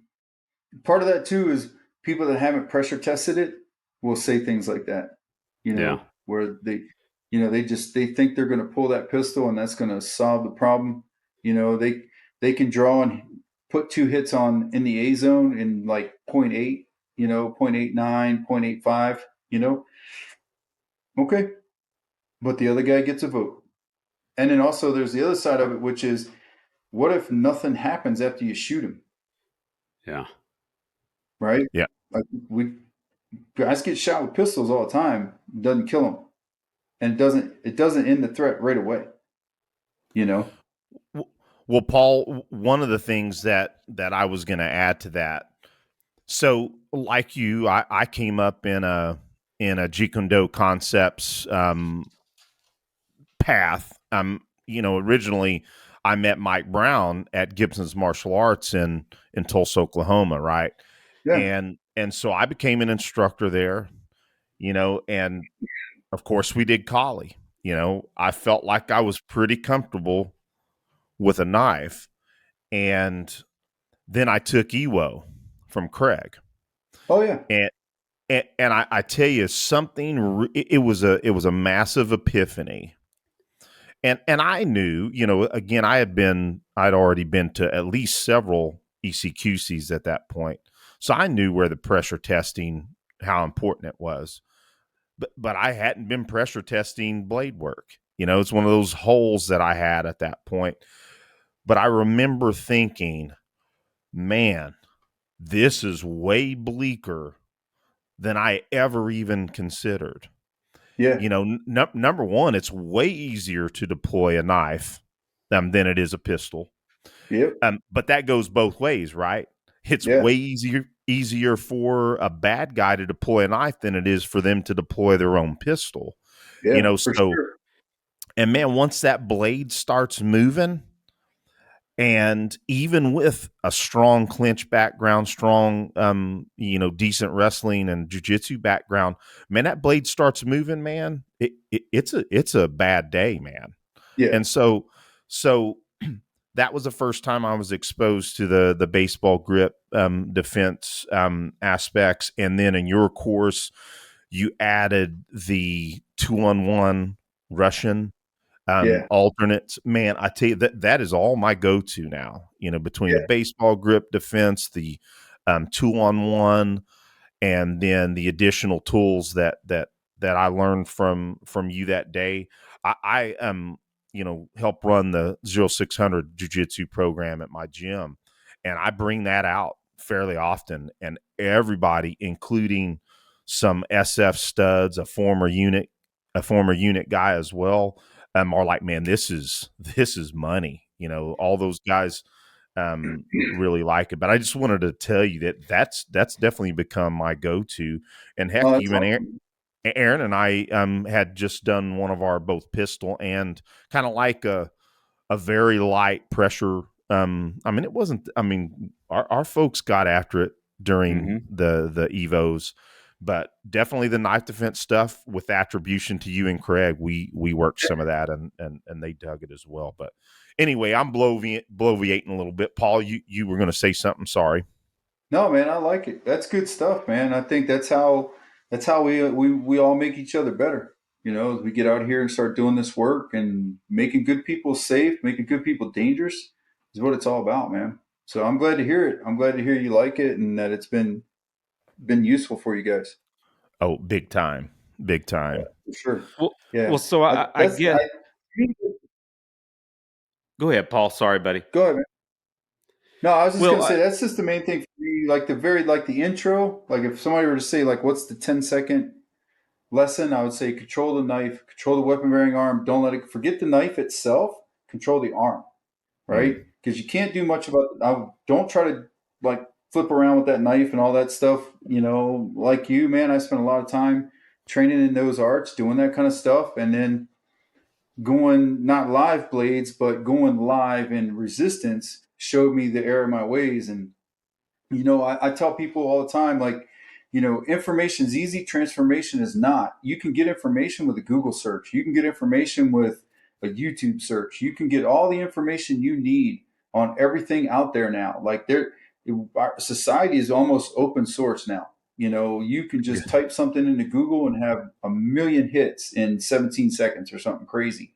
Speaker 2: part of that too is people that haven't pressure tested it will say things like that.
Speaker 1: Yeah.
Speaker 2: Where they think they're going to pull that pistol and that's going to solve the problem. They can draw and put two hits on in the A zone in like 0.8, 0.89, 0.85, Okay. But the other guy gets a vote. And then also there's the other side of it, which is what if nothing happens after you shoot him?
Speaker 1: Yeah.
Speaker 2: Right?
Speaker 3: Yeah.
Speaker 2: Like guys get shot with pistols all the time. It doesn't kill them. And it doesn't end the threat right away.
Speaker 3: Well, Paul, one of the things that I was going to add to that. So, like you, I came up in a Jeet Kune Do concepts path. Originally I met Mike Brown at Gibson's Martial Arts in Tulsa, Oklahoma, right?
Speaker 2: Yeah.
Speaker 3: And so I became an instructor there, and of course we did Kali. I felt like I was pretty comfortable with a knife, and then I took Ewo from Craig.
Speaker 2: Oh yeah.
Speaker 3: And I tell you something. It was a massive epiphany. And I knew, again, I'd already been to at least several ECQCs at that point, so I knew where the pressure testing, how important it was. But I hadn't been pressure testing blade work. It's one of those holes that I had at that point. But I remember thinking, man, this is way bleaker than I ever even considered.
Speaker 2: Yeah.
Speaker 3: Number one, it's way easier to deploy a knife than it is a pistol.
Speaker 2: Yep.
Speaker 3: But that goes both ways, right? It's
Speaker 2: Yeah.
Speaker 3: way easier for a bad guy to deploy a knife than it is for them to deploy their own pistol.
Speaker 2: Yeah. For
Speaker 3: So,
Speaker 2: sure.
Speaker 3: and man, once that blade starts moving, and even with a strong clinch background, strong, decent wrestling and jiu-jitsu background, man, that blade starts moving, man. It's a bad day, man.
Speaker 2: Yeah.
Speaker 3: And so So that was the first time I was exposed to the baseball grip defense aspects. And then in your course, you added the 2-on-1 Russian
Speaker 2: Yeah.
Speaker 3: alternates. Man, I tell you that is all my go-to now. Between the
Speaker 2: Yeah.
Speaker 3: baseball grip defense, the 2-on-1, and then the additional tools that I learned from you that day. I help run the 0600 jiu-jitsu program at my gym, and I bring that out fairly often, and everybody, including some SF studs, a former unit guy as well, are like, man, this is money. All those guys really like it. But I just wanted to tell you that's definitely become my go-to. And
Speaker 2: Oh,
Speaker 3: heck,
Speaker 2: that's
Speaker 3: even
Speaker 2: awesome.
Speaker 3: Aaron and I had just done one of our both pistol and kind of like a very light pressure. I mean, it wasn't. I mean, our folks got after it during
Speaker 1: Mm-hmm.
Speaker 3: the evos, but definitely the knife defense stuff with attribution to you and Craig. We worked some of that, and they dug it as well. But anyway, I'm bloviating a little bit. Paul, you were going to say something. Sorry.
Speaker 2: No, man, I like it. That's good stuff, man. I think that's how we all make each other better. As we get out here and start doing this work and making good people safe, making good people dangerous is what it's all about, man. So I'm glad to hear it. I'm glad to hear you like it and that it's been useful for you guys.
Speaker 3: Oh, big time, big
Speaker 2: Yeah,
Speaker 3: time.
Speaker 2: for sure.
Speaker 1: Well,
Speaker 2: Yeah.
Speaker 1: so I
Speaker 2: That's
Speaker 1: guess.
Speaker 2: I
Speaker 1: Go ahead, Paul. Sorry, buddy.
Speaker 2: Go ahead, man. No, I was just
Speaker 1: Well,
Speaker 2: gonna say that's just the main thing for me. Like the intro. Like if somebody were to say like, what's the 10-second lesson? I would say control the knife, control the weapon bearing arm. Don't let it forget the knife itself. Control the arm, right?
Speaker 1: mm,
Speaker 2: Because you can't do much about. Don't try to like flip around with that knife and all that stuff. Like you, man, I spent a lot of time training in those arts, doing that kind of stuff, and then going not live blades, but going live in resistance showed me the error of my ways. And I tell people all the time, like, information is easy, transformation is not. You can get information with a Google search. You can get information with a YouTube search. You can get all the information you need on everything out there now. Like our society is almost open source now. You can
Speaker 3: Yeah.
Speaker 2: just type something into Google and have a million hits in 17 seconds or something crazy.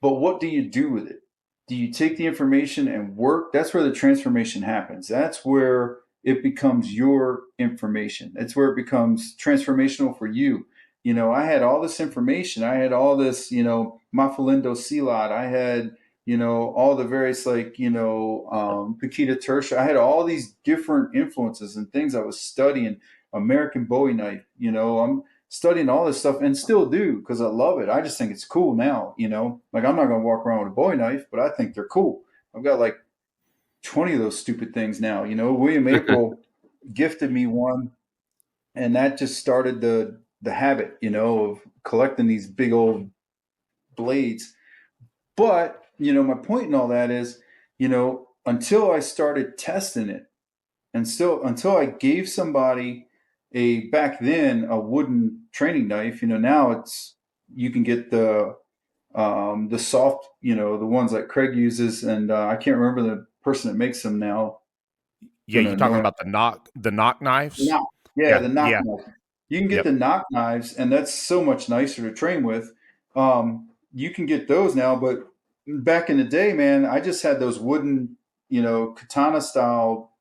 Speaker 2: But what do you do with it? Do you take the information and work? That's where the transformation happens. That's where it becomes your information. That's where it becomes transformational for you. I had all this information. I had all this, Mafalindo Silot. I had, all the various Paquita Tertia. I had all these different influences and things I was studying. American Bowie knife. I'm studying all this stuff and still do because I love it. I just think it's cool now. Like I'm not going to walk around with a Bowie knife, but I think they're cool. I've got like 20 of those stupid things now. William April gifted me one, and that just started the habit, of collecting these big old blades. But, my point in all that is, until I started testing it and still until I gave somebody back then a wooden training knife, now you can get the soft, the ones like Craig uses, and I can't remember the person that makes them now.
Speaker 3: Yeah,
Speaker 2: Gonna
Speaker 3: you talking
Speaker 2: annoy
Speaker 3: about the knock knives?
Speaker 2: knock. Yeah,
Speaker 3: Yeah,
Speaker 2: the knock
Speaker 3: yeah,
Speaker 2: knife. You can get
Speaker 3: yep.
Speaker 2: the knock knives, and that's so much nicer to train with. You can get those now, but back in the day, man, I just had those wooden, katana style,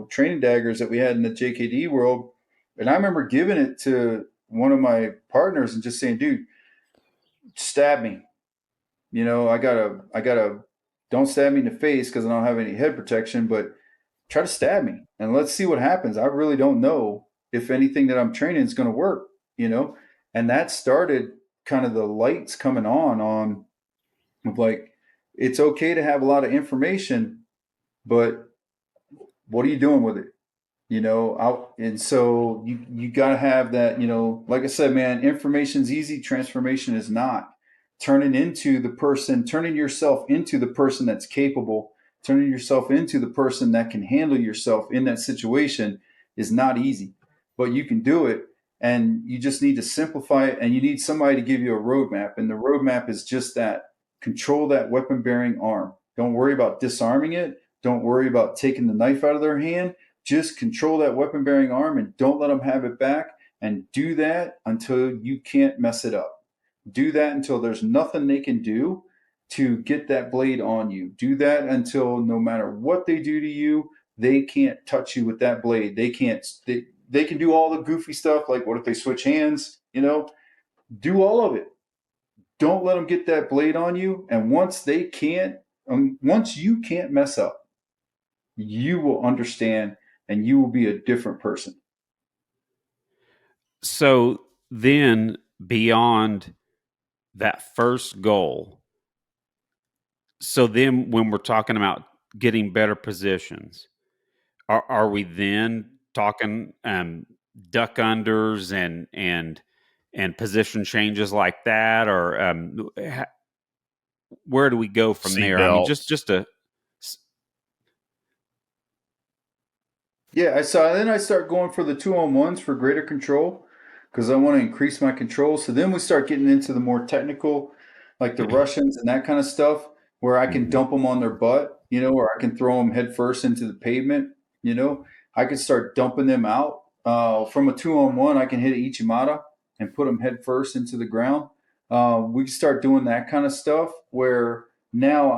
Speaker 2: training daggers that we had in the JKD world, and I remember giving it to one of my partners and just saying, "Dude, stab me." I gotta, don't stab me in the face because I don't have any head protection, but try to stab me and let's see what happens. I really don't know if anything that I'm training is going to work, you know? And that started kind of the lights coming on of like, it's okay to have a lot of information, but what are you doing with it? And so you got to have that, like I said, man, information's easy, transformation is not. Turning yourself into the person that's capable, turning yourself into the person that can handle yourself in that situation is not easy, but you can do it. And you just need to simplify it, and you need somebody to give you a roadmap. And the roadmap is just that. control that weapon bearing arm. Don't worry about disarming it. Don't worry about taking the knife out of their hand. Just control that weapon bearing arm and don't let them have it back. And do that until you can't mess it up. Do that until there's nothing they can do to get that blade on you. Do that until no matter what they do to you, they can't touch you with that blade. They can't. They can do all the goofy stuff like what if they switch hands? Do all of it. Don't let them get that blade on you. And once you can't mess up, you will understand and you will be a different person.
Speaker 1: So then, beyond that first goal, so then when we're talking about getting better positions, are we then talking duck unders and position changes like that, or where do we go from
Speaker 3: Seat
Speaker 1: there? I mean,
Speaker 3: belts.
Speaker 1: just a
Speaker 2: Yeah, then I start going for the 2-on-1s for greater control because I want to increase my control. So then we start getting into the more technical, like the Russians and that kind of stuff, where I can dump them on their butt, or I can throw them head first into the pavement. I can start dumping them out. From a 2-on-1, I can hit an Ichimata and put them head first into the ground. We can start doing that kind of stuff where now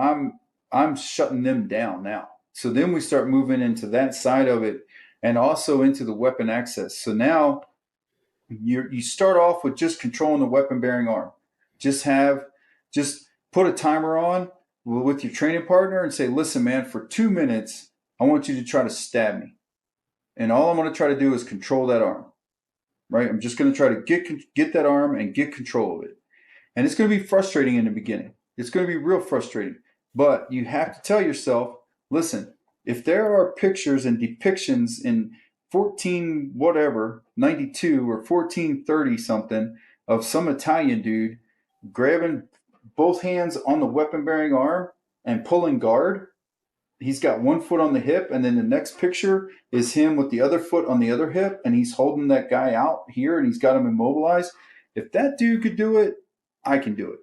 Speaker 2: I'm shutting them down now. So then we start moving into that side of it and also into the weapon access. So now you start off with just controlling the weapon bearing arm. Just put a timer on with your training partner and say, listen, man, for 2 minutes, I want you to try to stab me. And all I'm going to try to do is control that arm, right? I'm just going to try to get that arm and get control of it. And it's going to be frustrating in the beginning. It's going to be real frustrating. But you have to tell yourself, listen, if there are pictures and depictions in 92 or 1430 something of some Italian dude grabbing both hands on the weapon bearing arm and pulling guard, he's got one foot on the hip, and then the next picture is him with the other foot on the other hip, and he's holding that guy out here and he's got him immobilized. If that dude could do it, I can do it.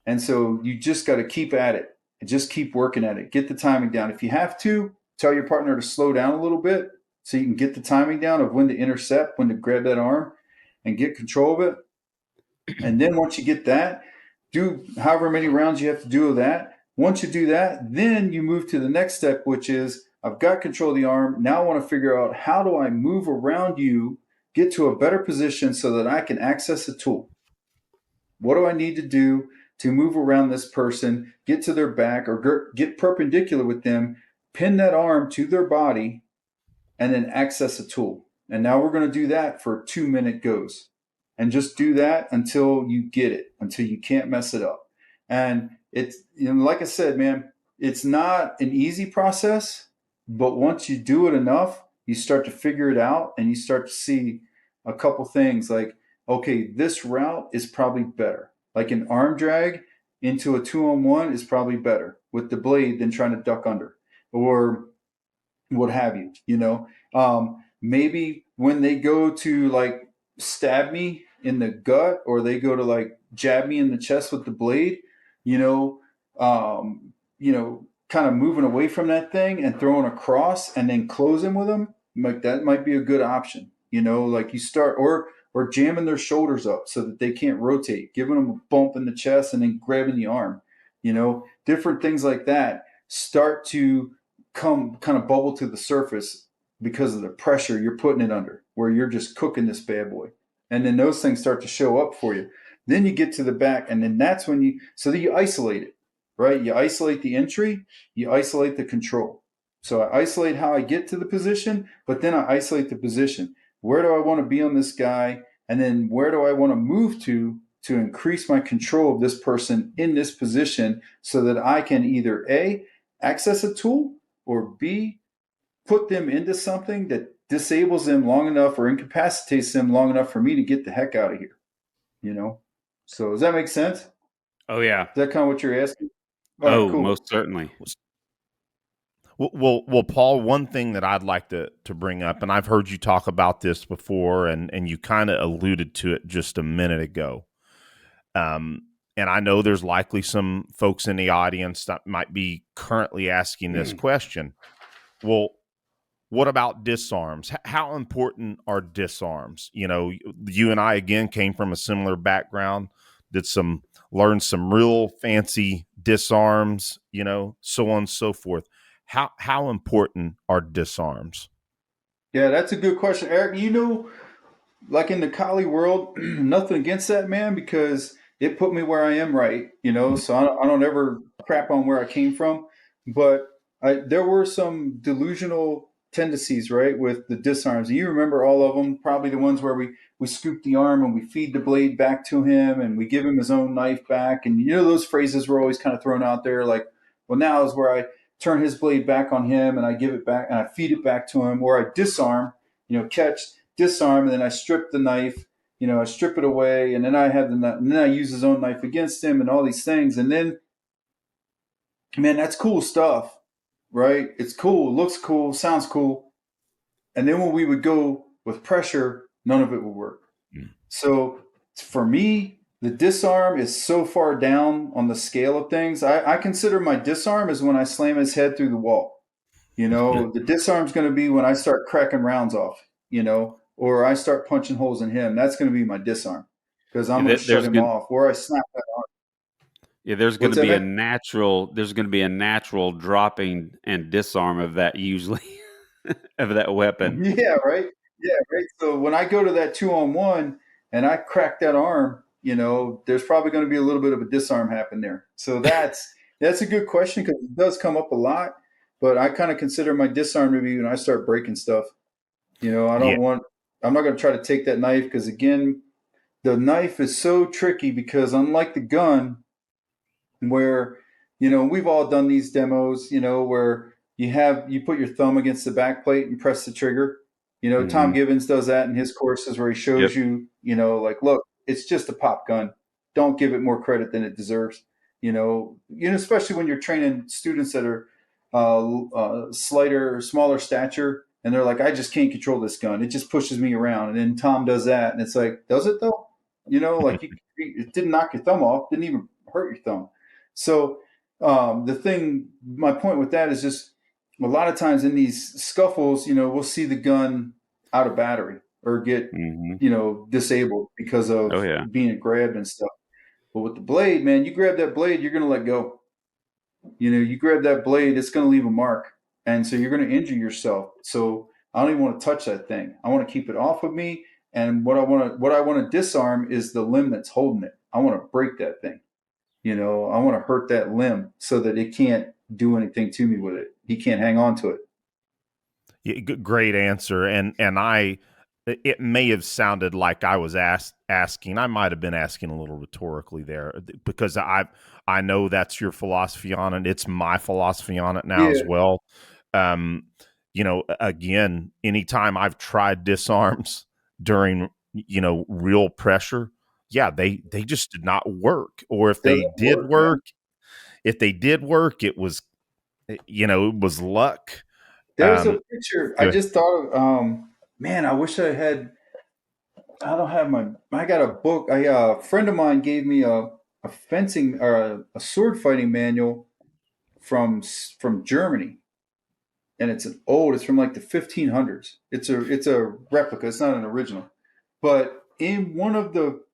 Speaker 2: And so you just got to keep at it and just keep working at it. Get the timing down. If you have to, tell your partner to slow down a little bit so you can get the timing down of when to intercept, when to grab that arm and get control of it. And then once you get that, do however many rounds you have to do of that. Once you do that, then you move to the next step, which is I've got control of the arm. Now I want to figure out how do I move around you, get to a better position so that I can access a tool. What do I need to do to move around this person, get to their back or get perpendicular with them, pin that arm to their body, and then access a tool. And now we're going to do that for 2-minute goes. And just do that until you get it, until you can't mess it up. And it's, like I said, man, it's not an easy process, but once you do it enough, you start to figure it out and you start to see a couple things like, okay, this route is probably better. Like an arm drag into a 2-on-1 is probably better with the blade than trying to duck under or what have you, maybe when they go to like stab me in the gut or they go to like jab me in the chest with the blade, kind of moving away from that thing and throwing across and then closing with them, like that might be a good option. Like you start or jamming their shoulders up so that they can't rotate, giving them a bump in the chest and then grabbing the arm. Different things like that start to come kind of bubble to the surface because of the pressure you're putting it under, where you're just cooking this bad boy. And then those things start to show up for you. Then you get to the back, and then that's when you isolate it, right? You isolate the entry, you isolate the control. So I isolate how I get to the position, but then I isolate the position. Where do I want to be on this guy? And then where do I want to move to increase my control of this person in this position so that I can either A, access a tool, or B, put them into something that disables them long enough or incapacitates them long enough for me to get the heck out of here. So does that make sense?
Speaker 1: Oh yeah.
Speaker 2: Is that kind of what you're asking? All right, cool.
Speaker 1: Most certainly.
Speaker 3: Well, Paul, one thing that I'd like to bring up, and I've heard you talk about this before, and you kind of alluded to it just a minute ago. and I know there's likely some folks in the audience that might be currently asking this question. Well, what about disarms? How important are disarms? You know, you and I again came from a similar background, learned some real fancy disarms, you know, so on and so forth. How important are disarms?
Speaker 2: Yeah, that's a good question, Eric. You know, like in the Kali world, nothing against that, man, because it put me where I am, right? You know, so I don't ever crap on where I came from, but there were some delusional tendencies, right, with the disarms. And you remember all of them, probably the ones where we scoop the arm and we feed the blade back to him and we give him his own knife back. And you know, those phrases were always kind of thrown out there, like, well, now is where I turn his blade back on him and I give it back and I feed it back to him, or I disarm, you know, catch, disarm, and then I strip the knife, you know, I strip it away, and then I have and then I use his own knife against him, and all these things, and then, man, that's cool stuff, right? It's cool, looks cool, sounds cool, and then when we would go with pressure, none of it would work. So for me, the disarm is so far down on the scale of things. I consider my disarm is when I slam his head through the wall. You know, the disarm's going to be when I start cracking rounds off, you know, or I start punching holes in him. That's going to be my disarm because I'm going to shut
Speaker 1: There's
Speaker 2: him
Speaker 1: going
Speaker 2: off, or I snap that arm.
Speaker 1: there's going
Speaker 2: What's
Speaker 1: to
Speaker 2: that,
Speaker 1: be
Speaker 2: man?
Speaker 1: there's going to be a natural dropping and disarm of that usually of that weapon.
Speaker 2: Yeah, right. Yeah, right. So when I go to that 2-on-1 and I crack that arm, you know, there's probably going to be a little bit of a disarm happen there. So that's a good question because it does come up a lot. But I kind of consider my disarm to be when I start breaking stuff. You know,
Speaker 3: Yeah.
Speaker 2: I'm not going to try to take that knife because, again, the knife is so tricky because, unlike the gun, where, you know, we've all done these demos, you know, where you put your thumb against the back plate and press the trigger. You know, Tom
Speaker 1: Hmm.
Speaker 2: Gibbons does that in his courses where he
Speaker 1: Yep.
Speaker 2: shows you, you know, like, look, it's just a pop gun. Don't give it more credit than it deserves. Especially when you're training students that are slighter, smaller stature, and they're like, I just can't control this gun. It just pushes me around. And then Tom does that, and it's like, does it though? You know, like it didn't knock your thumb off, didn't even hurt your thumb. So my point with that is just a lot of times in these scuffles, you know, we'll see the gun out of battery or get,
Speaker 1: Hmm.
Speaker 2: you know, disabled because
Speaker 1: Oh
Speaker 2: of
Speaker 1: yeah.
Speaker 2: being grabbed and stuff. But with the blade, man, you grab that blade, you're going to let go. You know, you grab that blade, it's going to leave a mark. And so you're going to injure yourself. So I don't even want to touch that thing. I want to keep it off of me. And what I want to disarm is the limb that's holding it. I want to break that thing. You know, I want to hurt that limb so that it can't do anything to me with it. He can't hang on to it.
Speaker 3: Yeah, great answer. It may have sounded like I was asking. I might have been asking a little rhetorically there because I know that's your philosophy on it. It's my philosophy on it now as
Speaker 2: Yeah,
Speaker 3: well. Um, again, anytime I've tried disarms during, real pressure, yeah, they just did not work. Or
Speaker 2: doesn't work, man.
Speaker 3: if they did work, it was, it was luck.
Speaker 2: There's a
Speaker 3: Um,
Speaker 2: picture I
Speaker 3: good.
Speaker 2: just thought of. Man, I wish I had. I don't have my. I got a book. A friend of mine gave me a fencing or a sword fighting manual from Germany, and it's from like the 1500s. It's a replica. It's not an original, but in one of the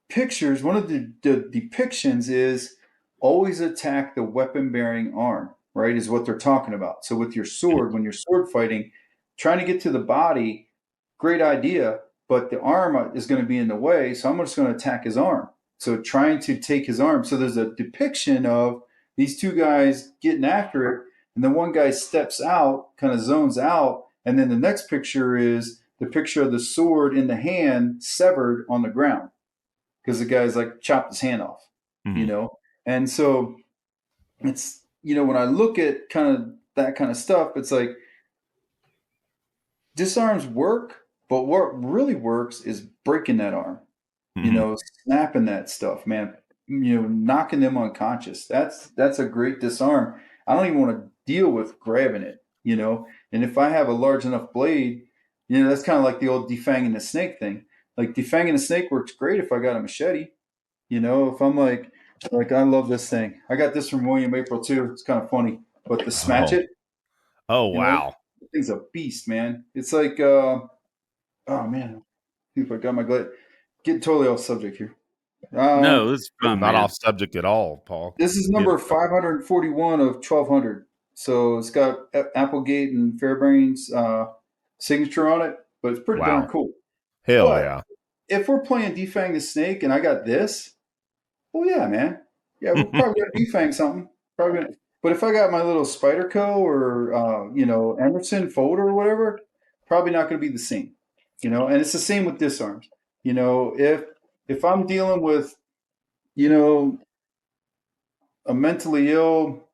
Speaker 2: pictures, one of the depictions is always attack the weapon bearing arm, right? Is what they're talking about. So with your sword, when you're sword fighting, trying to get to the body, great idea, but the arm is going to be in the way. So I'm just going to attack his arm. So trying to take his arm. So there's a depiction of these two guys getting after it. And then one guy steps out, kind of zones out. And then the next picture is the picture of the sword in the hand severed on the ground because the guy's like chopped his hand off, you
Speaker 3: Mhm.
Speaker 2: know? And so it's, you know, when I look at kind of that kind of stuff, it's like disarms work, but what really works is breaking that arm, you
Speaker 3: Mhm.
Speaker 2: know, snapping that stuff, man, you know, knocking them unconscious. That's a great disarm. I don't even want to deal with grabbing it, you know? And if I have a large enough blade, you know, that's kind of like the old defanging the snake thing. Like defanging the snake works great if I got a machete. You know, if I'm like Like, I love this thing. I got this from William April too. It's kind of funny, but the Smatch
Speaker 3: Oh,
Speaker 2: It,
Speaker 3: oh
Speaker 2: you know,
Speaker 3: wow.
Speaker 2: the thing's a beast, man. It's like, oh man, see if I got my getting totally off subject here.
Speaker 1: No, this is fun,
Speaker 3: Not
Speaker 1: man.
Speaker 3: off subject at all, Paul.
Speaker 2: This is
Speaker 3: Get
Speaker 2: number
Speaker 3: it.
Speaker 2: 541 of 1200. So it's got Applegate and Fairbairn's signature on it, but it's pretty darn
Speaker 3: Wow.
Speaker 2: cool.
Speaker 3: Hell
Speaker 2: But
Speaker 3: yeah.
Speaker 2: if we're playing Defang the Snake and I got this, oh yeah, man. Yeah, we're probably gonna defang something. Probably gonna, but if I got my little Spyderco or Emerson folder or whatever, probably not gonna be the same. And it's the same with disarms. If I'm dealing with, you know, a mentally ill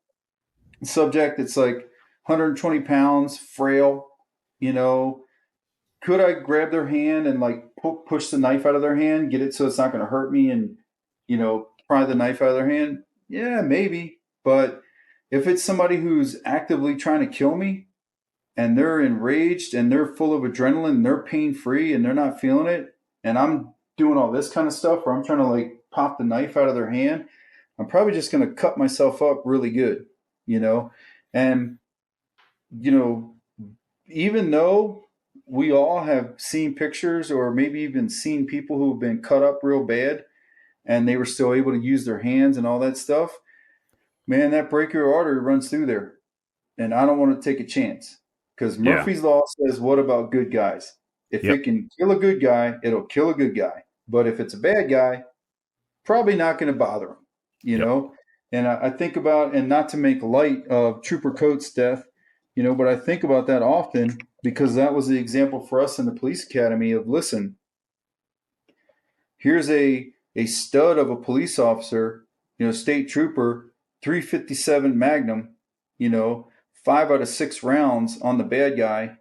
Speaker 2: subject that's like 120 pounds, frail, you know, could I grab their hand and like push the knife out of their hand, get it so it's not going to hurt me, and pry the knife out of their hand? Yeah, maybe. But if it's somebody who's actively trying to kill me and they're enraged and they're full of adrenaline, and they're pain free and they're not feeling it, and I'm doing all this kind of stuff where I'm trying to like pop the knife out of their hand, I'm probably just going to cut myself up really good, you know, and you know even though we all have seen pictures or maybe even seen people who have been cut up real bad and they were still able to use their hands and all that stuff, man, that brachial artery runs through there. And I don't want to take a chance because
Speaker 3: Yeah.
Speaker 2: Murphy's Law says, what about good guys? If
Speaker 3: Yep.
Speaker 2: it can kill a good guy, it'll kill a good guy. But if it's a bad guy, probably not going to bother him, you
Speaker 3: Yep.
Speaker 2: know? And I think about, and not to make light of Trooper Coates' death, but I think about that often because that was the example for us in the police academy of, listen, here's a stud of a police officer, state trooper, 357 Magnum, 5 out of 6 rounds on the bad guy,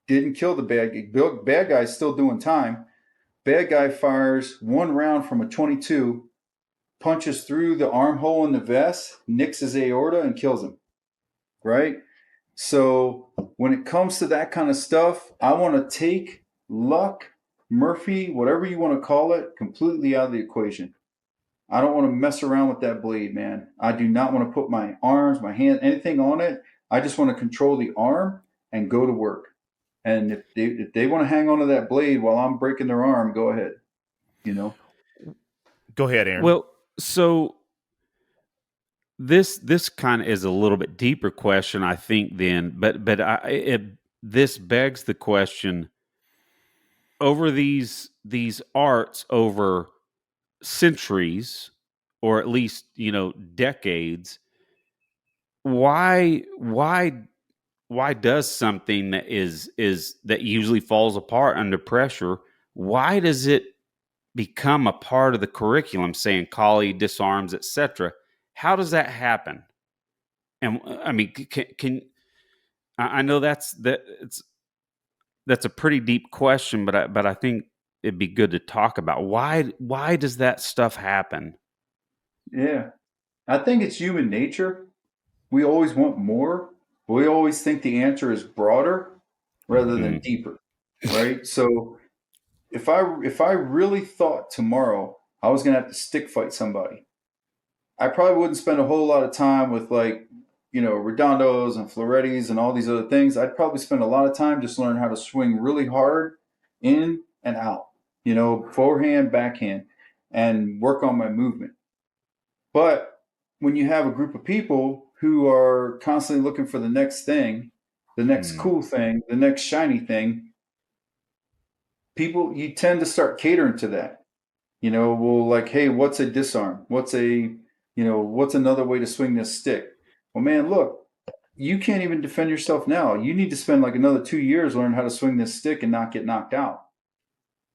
Speaker 2: didn't kill the bad guy. Bad guy's still doing time. Bad guy fires 1 round from a 22, punches through the armhole in the vest, nicks his aorta, and kills him. Right? So when it comes to that kind of stuff, I want to take luck, Murphy, whatever you want to call it, completely out of the equation. I don't want to mess around with that blade, man. I do not want to put my arms, my hand, anything on it. I just want to control the arm and go to work. And if they want to hang on to that blade while I'm breaking their arm, go ahead. You know.
Speaker 3: Go ahead, Aaron.
Speaker 1: Well, so this kind of is a little bit deeper question, I think. Then, this begs the question: over these arts over centuries, or at least decades, why does something that usually falls apart under pressure, why does it become a part of the curriculum, saying collie, disarms, etc.? How does that happen? And I mean, can I know that's a pretty deep question, but I think it'd be good to talk about why does that stuff happen?
Speaker 2: Yeah. I think it's human nature. We always want more. We always think the answer is broader rather than
Speaker 1: Hmm.
Speaker 2: deeper, right? So if I really thought tomorrow I was going to have to stick fight somebody, I probably wouldn't spend a whole lot of time with like, redondos and florettis and all these other things. I'd probably spend a lot of time just learning how to swing really hard in and out, forehand, backhand, and work on my movement. But when you have a group of people who are constantly looking for the next thing, the next
Speaker 3: Hmm.
Speaker 2: cool thing, the next shiny thing, you tend to start catering to that. Well, like, hey, what's a disarm? What's another way to swing this stick? Well, man, look, you can't even defend yourself now. You need to spend like another 2 years learning how to swing this stick and not get knocked out.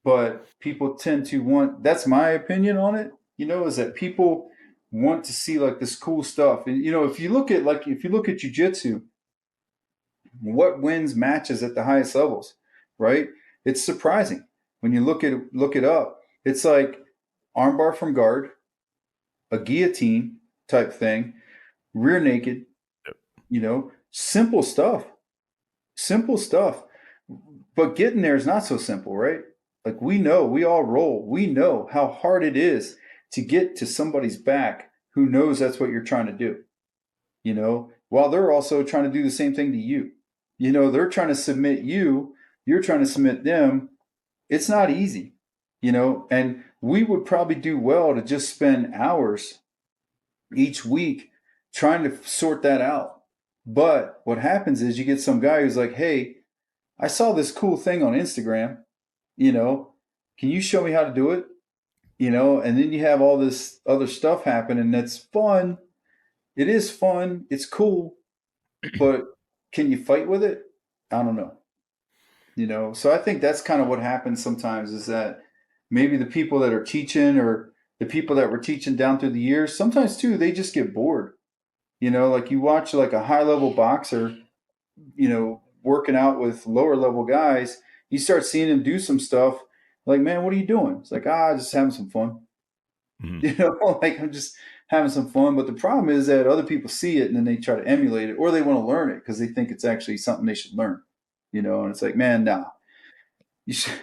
Speaker 2: But people tend to want, that's my opinion on it, is that people want to see like this cool stuff. And, if you look at jujitsu, what wins matches at the highest levels, right? It's surprising when you look it up. It's like armbar from guard, a guillotine type thing, rear naked, simple stuff. Simple stuff. But getting there is not so simple, right? Like we all roll. We know how hard it is to get to somebody's back who knows that's what you're trying to do, while they're also trying to do the same thing to you. They're trying to submit you, you're trying to submit them. It's not easy, and we would probably do well to just spend hours each week trying to sort that out. But what happens is you get some guy who's like, hey, I saw this cool thing on Instagram, you know, can you show me how to do it? And then you have all this other stuff happen, and that's fun. It is fun. It's cool. But can you fight with it? I don't know. So I think that's kind of what happens sometimes is that maybe the people that are teaching or the people that were teaching down through the years, sometimes too, they just get bored. Like you watch like a high level boxer, working out with lower level guys, you start seeing him do some stuff like, man, what are you doing? It's like, just having some fun.
Speaker 3: Mhm.
Speaker 2: Like I'm just having some fun. But the problem is that other people see it and then they try to emulate it or they want to learn it because they think it's actually something they should learn. And it's like, man, nah, you should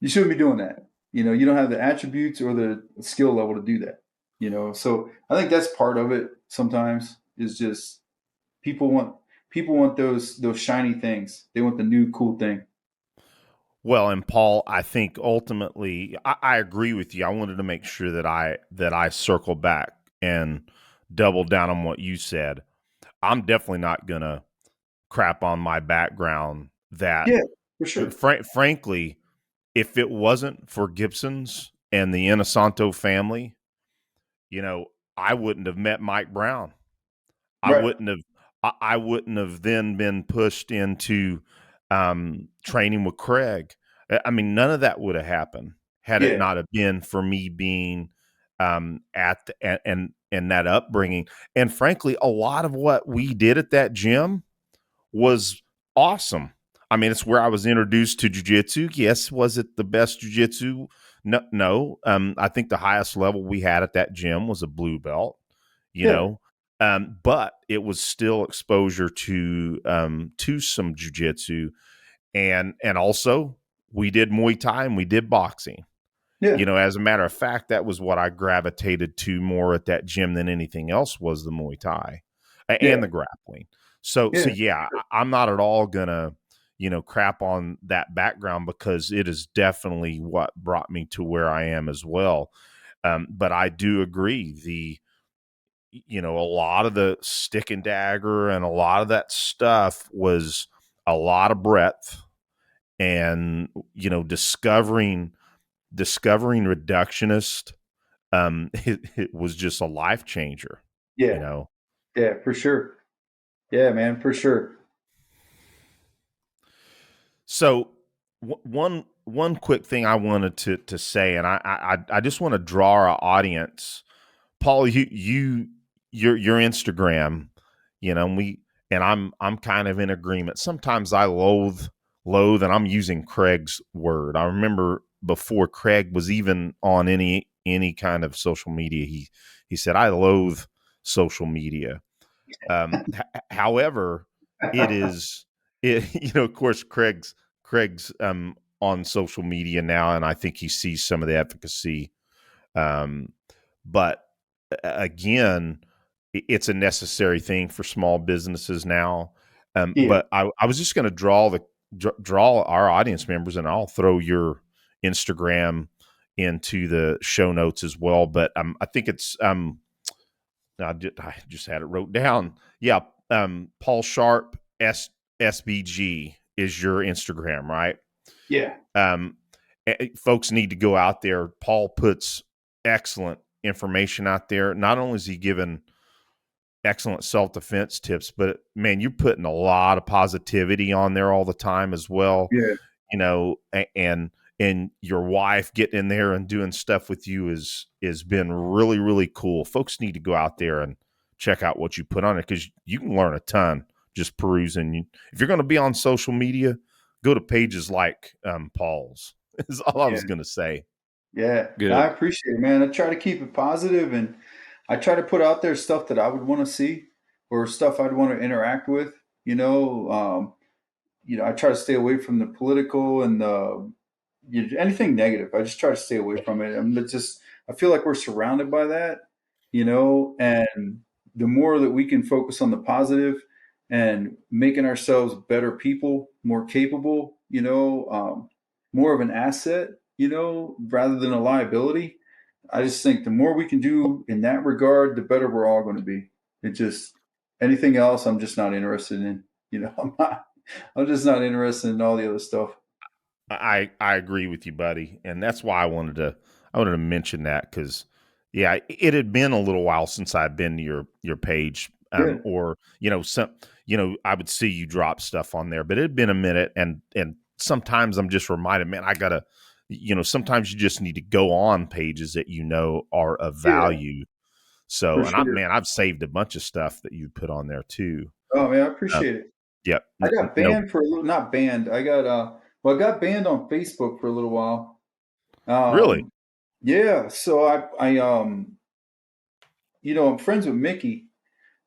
Speaker 2: you shouldn't be doing that. You don't have the attributes or the skill level to do that. So I think that's part of it sometimes is just people want those shiny things. They want the new cool thing.
Speaker 3: Well, and Paul, I think ultimately, I agree with you. I wanted to make sure that I circle back and double down on what you said. I'm definitely not gonna crap on my background. That,
Speaker 2: Yeah, for sure.
Speaker 3: frankly, if it wasn't for Gibson's and the Inosanto family, you know, I wouldn't have met Mike Brown. I
Speaker 2: Right.
Speaker 3: wouldn't have. I wouldn't have then been pushed into training with Craig. I mean, none of that would have happened had it
Speaker 2: Yeah.
Speaker 3: not have been for me being at and that upbringing. And frankly, a lot of what we did at that gym was awesome. I mean, it's where I was introduced to jujitsu. Yes, was it the best jujitsu? No, no. I think the highest level we had at that gym was a blue belt. You
Speaker 2: Yeah.
Speaker 3: know, but it was still exposure to some jujitsu, and also we did Muay Thai and we did boxing.
Speaker 2: Yeah.
Speaker 3: As a matter of fact, that was what I gravitated to more at that gym than anything else was the Muay Thai
Speaker 2: Yeah.
Speaker 3: and the grappling. So
Speaker 2: Yeah.
Speaker 3: yeah, I'm not at all gonna, crap on that background because it is definitely what brought me to where I am as well. But I do agree a lot of the stick and dagger and a lot of that stuff was a lot of breadth and discovering reductionist. It was just a life changer, you
Speaker 2: Yeah.
Speaker 3: know.
Speaker 2: Yeah. For sure. Yeah, man. For sure.
Speaker 3: So one quick thing I wanted to say, and I just want to draw our audience, Paul, your Instagram, and I'm kind of in agreement. Sometimes I loathe, and I'm using Craig's word. I remember before Craig was even on any kind of social media, he said I loathe social media. However, it is it of course Craig's on social media now, and I think he sees some of the efficacy. But again, it's a necessary thing for small businesses now.
Speaker 2: Yeah.
Speaker 3: But I was just going to draw our audience members, and I'll throw your Instagram into the show notes as well. But I think it's I just had it wrote down. Yeah, Paul Sharp SBG is your Instagram, right?
Speaker 2: Yeah.
Speaker 3: Um, Folks need to go out there. Paul puts excellent information out there. Not only is he giving excellent self defense tips, but man, you're putting a lot of positivity on there all the time as well.
Speaker 2: Yeah.
Speaker 3: And your wife getting in there and doing stuff with you is been really, really cool. Folks need to go out there and check out what you put on it because you can learn a ton just perusing. If you're going to be on social media, go to pages like Paul's. Is all I
Speaker 2: Yeah.
Speaker 3: was going to say.
Speaker 2: Yeah. I
Speaker 1: Good.
Speaker 2: appreciate it, man. I try to keep it positive and I try to put out there stuff that I would want to see or stuff I'd want to interact with, I try to stay away from the political and anything negative. I just try to stay away from it. It's just I feel like we're surrounded by that, and the more that we can focus on the positive and making ourselves better people, more capable, more of an asset, rather than a liability. I just think the more we can do in that regard, the better we're all going to be. It just anything else, I'm just not interested in. I'm just not interested in all the other stuff.
Speaker 3: I agree with you, buddy, and that's why I wanted to mention that because yeah, it had been a little while since I'd been to your page,
Speaker 2: Yeah,
Speaker 3: or I would see you drop stuff on there, but it had been a minute, and sometimes I'm just reminded, man, I gotta, sometimes you just need to go on pages that are of
Speaker 2: yeah,
Speaker 3: value.
Speaker 2: for
Speaker 3: So, and
Speaker 2: sure.
Speaker 3: I've saved a bunch of stuff that you put on there too.
Speaker 2: Oh man, I
Speaker 3: Uh,
Speaker 2: appreciate it.
Speaker 3: yep,
Speaker 2: I got
Speaker 3: no,
Speaker 2: banned for a little, not banned. I got banned on Facebook for a little while.
Speaker 3: really.
Speaker 2: Yeah, so I'm friends with Mickey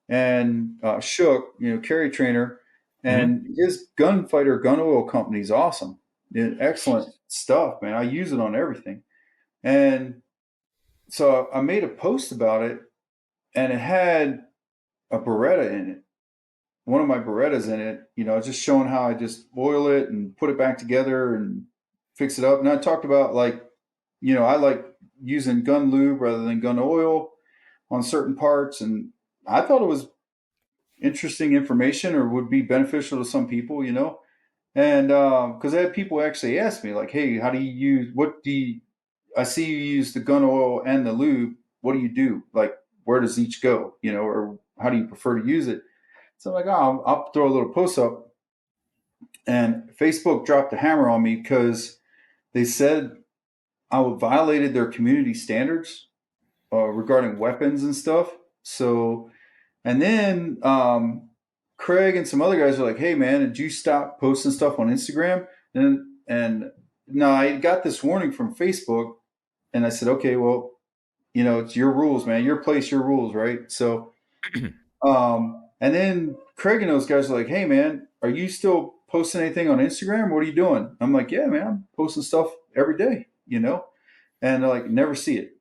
Speaker 2: and Shook, carry trainer,
Speaker 3: Hmm.
Speaker 2: and his gunfighter gun oil company is awesome. Excellent stuff, man. I use it on everything. And so I made a post about it, and it had a Beretta in it. One of my Berettas in it, just showing how I just oil it and put it back together and fix it up. And I talked about like, I like using gun lube rather than gun oil on certain parts. And I thought it was interesting information or would be beneficial to some people. And because I had people actually ask me, like, hey, how do you use, I see you use the gun oil and the lube. What do you do? Like, where does each go? Or how do you prefer to use it? So I'm like, oh, I'll throw a little post up. And Facebook dropped a hammer on me because they said I violated their community standards regarding weapons and stuff. So, and then Craig and some other guys are like, "Hey, man, did you stop posting stuff on Instagram?" And no, I got this warning from Facebook, and I said, "Okay, well, it's your rules, man. Your place, your rules, right?" So and then Craig and those guys are like, "Hey, man, are you still posting anything on Instagram? What are you doing?" I'm like, "Yeah, man, I'm posting stuff every day. And they're like, "Never see it."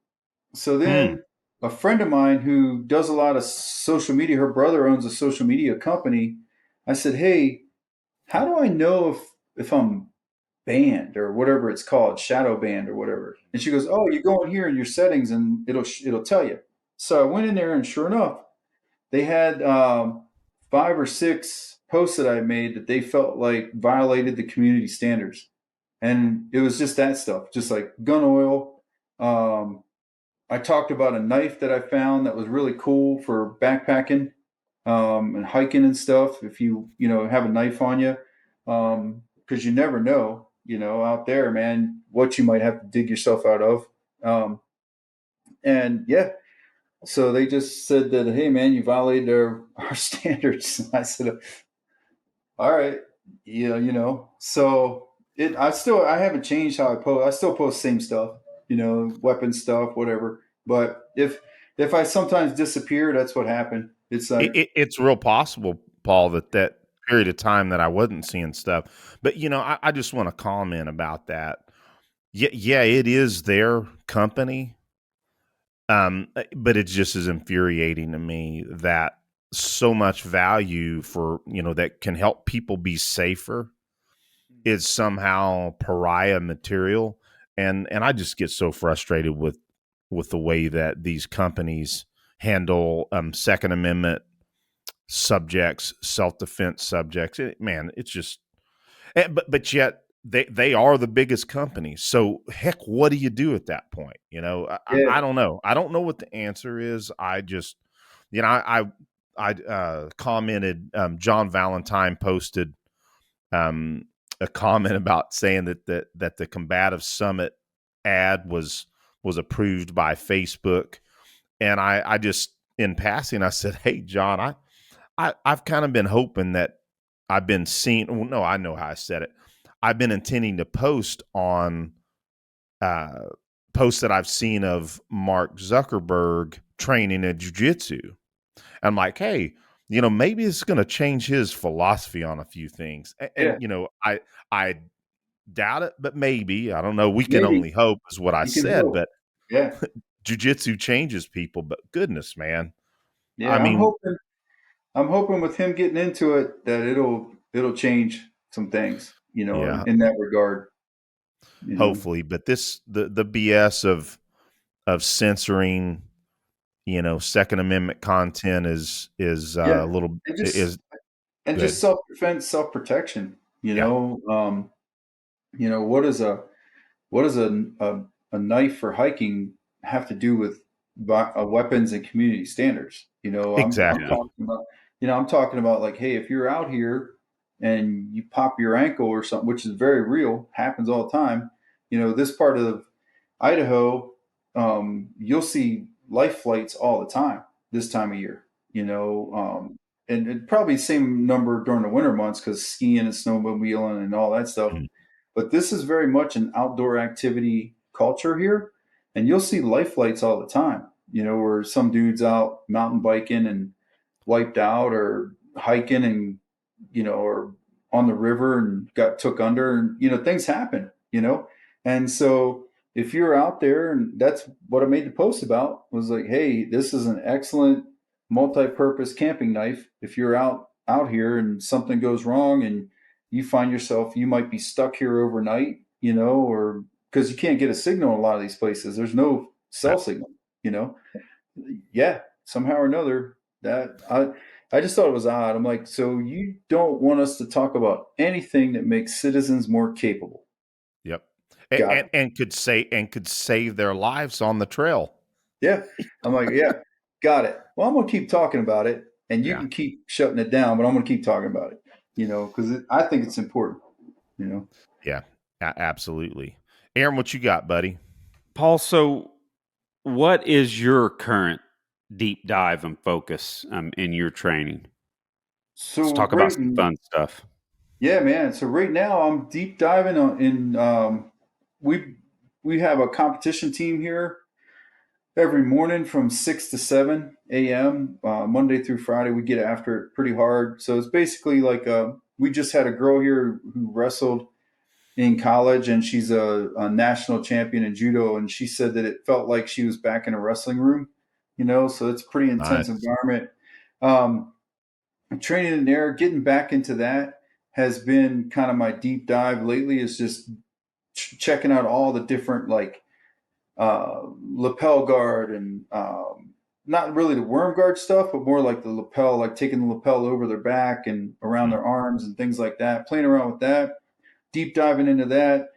Speaker 2: So
Speaker 3: Hmm.
Speaker 2: then a friend of mine who does a lot of social media, her brother owns a social media company. I said, "Hey, how do I know if I'm banned or whatever it's called, shadow banned or whatever?" And she goes, "Oh, you go in here in your settings and it'll tell you." So I went in there and sure enough, they had 5 or 6 posts that I made that they felt like violated the community standards, and it was just that stuff, just like gun oil. Um, I talked about a knife that I found that was really cool for backpacking and hiking and stuff. If you have a knife on you, because you never know, out there, man, what you might have to dig yourself out of. Um, and yeah, so they just said that, hey, man, you violated our standards. And I said, all right, yeah, So I haven't changed how I post. I still post same stuff, weapon stuff, whatever. But if I sometimes disappear, that's what happened. It's like,
Speaker 3: It's real possible, Paul, that period of time that I wasn't seeing stuff. But I just want to comment about that. Yeah, yeah, it is their company. But it's just as infuriating to me that so much value for that can help people be safer is somehow pariah material, and I just get so frustrated with the way that these companies handle Second Amendment subjects, self defense subjects. Man, it's just, but yet they are the biggest company. So heck, what do you do at that point? I
Speaker 2: yeah,
Speaker 3: don't know. I don't know what the answer is. I just, I commented. John Valentine posted um, a comment about saying that the combative summit ad was approved by Facebook, and I just in passing I said, "Hey, John, I've kind of been hoping that I've been seeing. Well, no, I know how I said it. I've been intending to post on uh, posts that I've seen of Mark Zuckerberg training in jujitsu. I'm like, hey, maybe it's going to change his philosophy on a few things.
Speaker 2: yeah,
Speaker 3: I doubt it, but maybe. I don't know. We can
Speaker 2: maybe
Speaker 3: only hope, is what I
Speaker 2: you can
Speaker 3: said.
Speaker 2: hope.
Speaker 3: But
Speaker 2: Yeah,
Speaker 3: jujitsu changes people, but goodness, man. I
Speaker 2: Yeah,
Speaker 3: mean,
Speaker 2: I'm hoping with him getting into it that it'll change some things,
Speaker 3: yeah,
Speaker 2: in that regard,
Speaker 3: hopefully. But the BS of censoring, Second Amendment content is
Speaker 2: Yeah,
Speaker 3: a little
Speaker 2: and
Speaker 3: is
Speaker 2: just
Speaker 3: good.
Speaker 2: self defense, self protection.
Speaker 3: Yeah.
Speaker 2: What is a knife for hiking have to do with weapons and community standards? I'm
Speaker 3: Exactly.
Speaker 2: talking about, I'm talking about like, hey, if you're out here and you pop your ankle or something, which is very real, happens all the time. This part of Idaho, you'll see life flights all the time this time of year. And probably same number during the winter months because skiing and snowmobiling and all that stuff.
Speaker 3: Mhm.
Speaker 2: But this is very much an outdoor activity culture here, and you'll see life flights all the time. Where some dude's out mountain biking and wiped out, or hiking and or on the river and got took under, and things happen. And so if you're out there, and that's what I made the post about, was like, hey, this is an excellent multi-purpose camping knife. If you're out here and something goes wrong and you find yourself, you might be stuck here overnight, or because you can't get a signal in a lot of these places. There's no cell signal, you know. Yeah, somehow or another, that I just thought it was odd. I'm like, so you don't want us to talk about anything that makes citizens more capable?
Speaker 3: Yep.
Speaker 2: Got
Speaker 3: And,
Speaker 2: it.
Speaker 3: could save their lives on the trail.
Speaker 2: Yeah. I'm like, yeah, got it. Well, I'm gonna keep talking about it, and you
Speaker 3: Yeah.
Speaker 2: can keep shutting it down, but I'm gonna keep talking about it. Because I think it's important. You know.
Speaker 3: Yeah. Absolutely. Aaron, what you got, buddy?
Speaker 1: Paul, so what is your current deep dive and focus in your training? Let's
Speaker 2: So
Speaker 1: talk about some fun stuff.
Speaker 2: yeah, man. So right now I'm deep diving we we have a competition team here every morning from 6 to 7 a.m. Monday through Friday. We get after it pretty hard. So it's basically like we just had a girl here who wrestled in college, and she's a national champion in judo, and she said that it felt like she was back in a wrestling room. So it's a pretty intense
Speaker 3: Nice.
Speaker 2: environment. Um, Training in there, getting back into that has been kind of my deep dive lately. Is just checking out all the different like lapel guard and not really the worm guard stuff, but more like the lapel, like taking the lapel over their back and around
Speaker 3: Mm.
Speaker 2: their arms and things like that. Playing around with that, deep diving into that.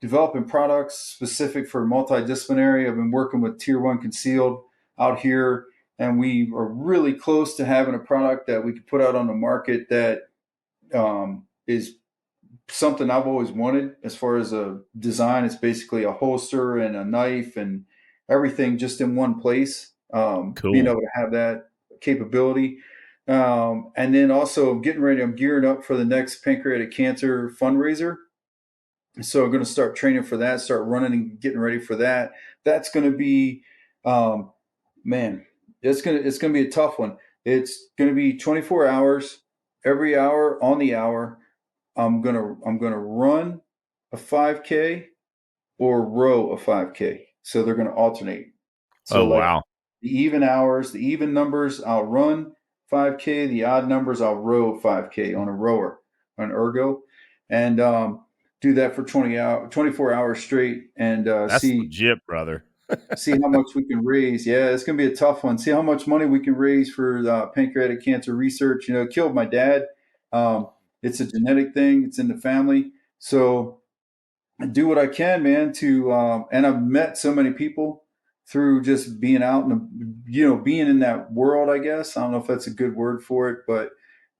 Speaker 2: Developing products specific for multidisciplinary. I've been working with Tier 1 Concealed out here, and we are really close to having a product that we could put out on the market that is something I've always wanted as far as a design. It's basically a holster and a knife and everything just in one place. Being
Speaker 3: Cool.
Speaker 2: able to have that capability. And then also getting ready, I'm gearing up for the next pancreatic cancer fundraiser. So I'm going to start training for that, start running and getting ready for that. That's going to be, um, man, it's going to be a tough one. It's going to be 24 hours, every hour on the hour. I'm gonna run a 5K or row a 5K. So they're gonna alternate. So
Speaker 3: Oh,
Speaker 2: like
Speaker 3: wow.
Speaker 2: the even hours, the even numbers, I'll run 5K. The odd numbers, I'll row 5K on a rower, on ergo, and do that for 24 hours straight, and
Speaker 3: That's legit, brother.
Speaker 2: see how much we can raise. Yeah, it's going to be a tough one. See how much money we can raise for pancreatic cancer research. It killed my dad. Um, it's a genetic thing. It's in the family. So I do what I can, man. And I've met so many people through just being out and being in that world. I guess I don't know if that's a good word for it, but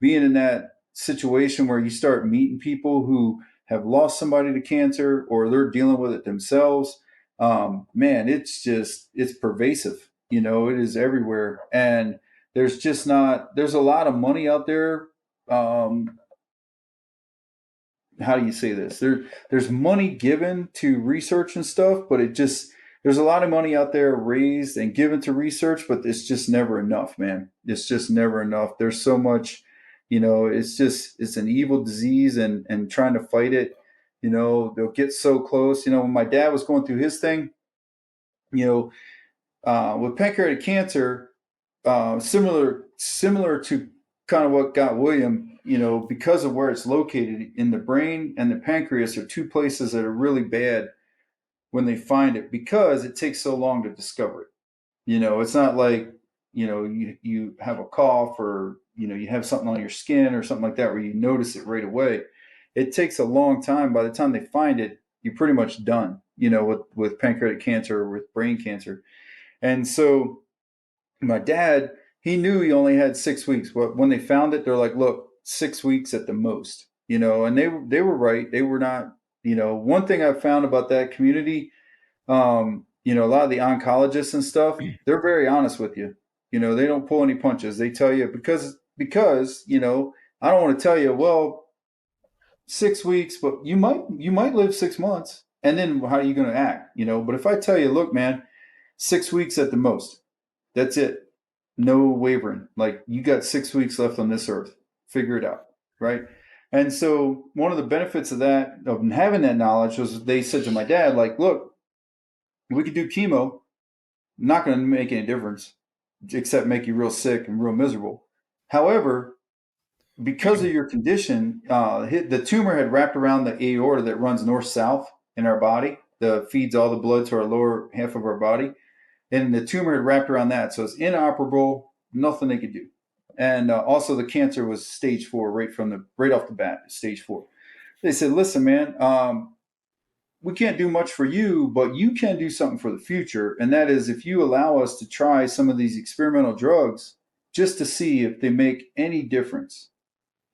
Speaker 2: being in that situation where you start meeting people who have lost somebody to cancer or they're dealing with it themselves. Man, it's pervasive. It is everywhere, and there's a lot of money out there. Um, how do you say this? There's money given to research and stuff, but there's a lot of money out there raised and given to research, but it's just never enough, man. It's just never enough. There's so much, it's an evil disease, and trying to fight it, they'll get so close. When my dad was going through his thing, You know, with pancreatic cancer, similar to kind of what got William, because of where it's located in the brain and the pancreas are two places that are really bad when they find it because it takes so long to discover it. It's not like, you have a cough or, you have something on your skin or something like that where you notice it right away. It takes a long time. By the time they find it, you're pretty much done, with pancreatic cancer or with brain cancer. And so my dad, he knew he only had 6 weeks. But when they found it, they're like, look, 6 weeks at the most, and they were right. They were not, one thing I've found about that community, a lot of the oncologists and stuff, they're very honest with you. They don't pull any punches. They tell you because, I don't want to tell you, well, 6 weeks, but you might live 6 months. And then how are you going to act? But if I tell you, look, man, 6 weeks at the most, that's it. No wavering. Like you got 6 weeks left on this earth. Figure it out. Right. And so one of the benefits of that, of having that knowledge, was they said to my dad, like, look, we could do chemo, not going to make any difference except make you real sick and real miserable. However, because of your condition, the tumor had wrapped around the aorta that runs north south in our body, that feeds all the blood to our lower half of our body. And the tumor had wrapped around that. So it's inoperable, nothing they could do. And also the cancer was stage 4 right off the bat, stage 4. They said, listen, man, we can't do much for you, but you can do something for the future. And that is if you allow us to try some of these experimental drugs just to see if they make any difference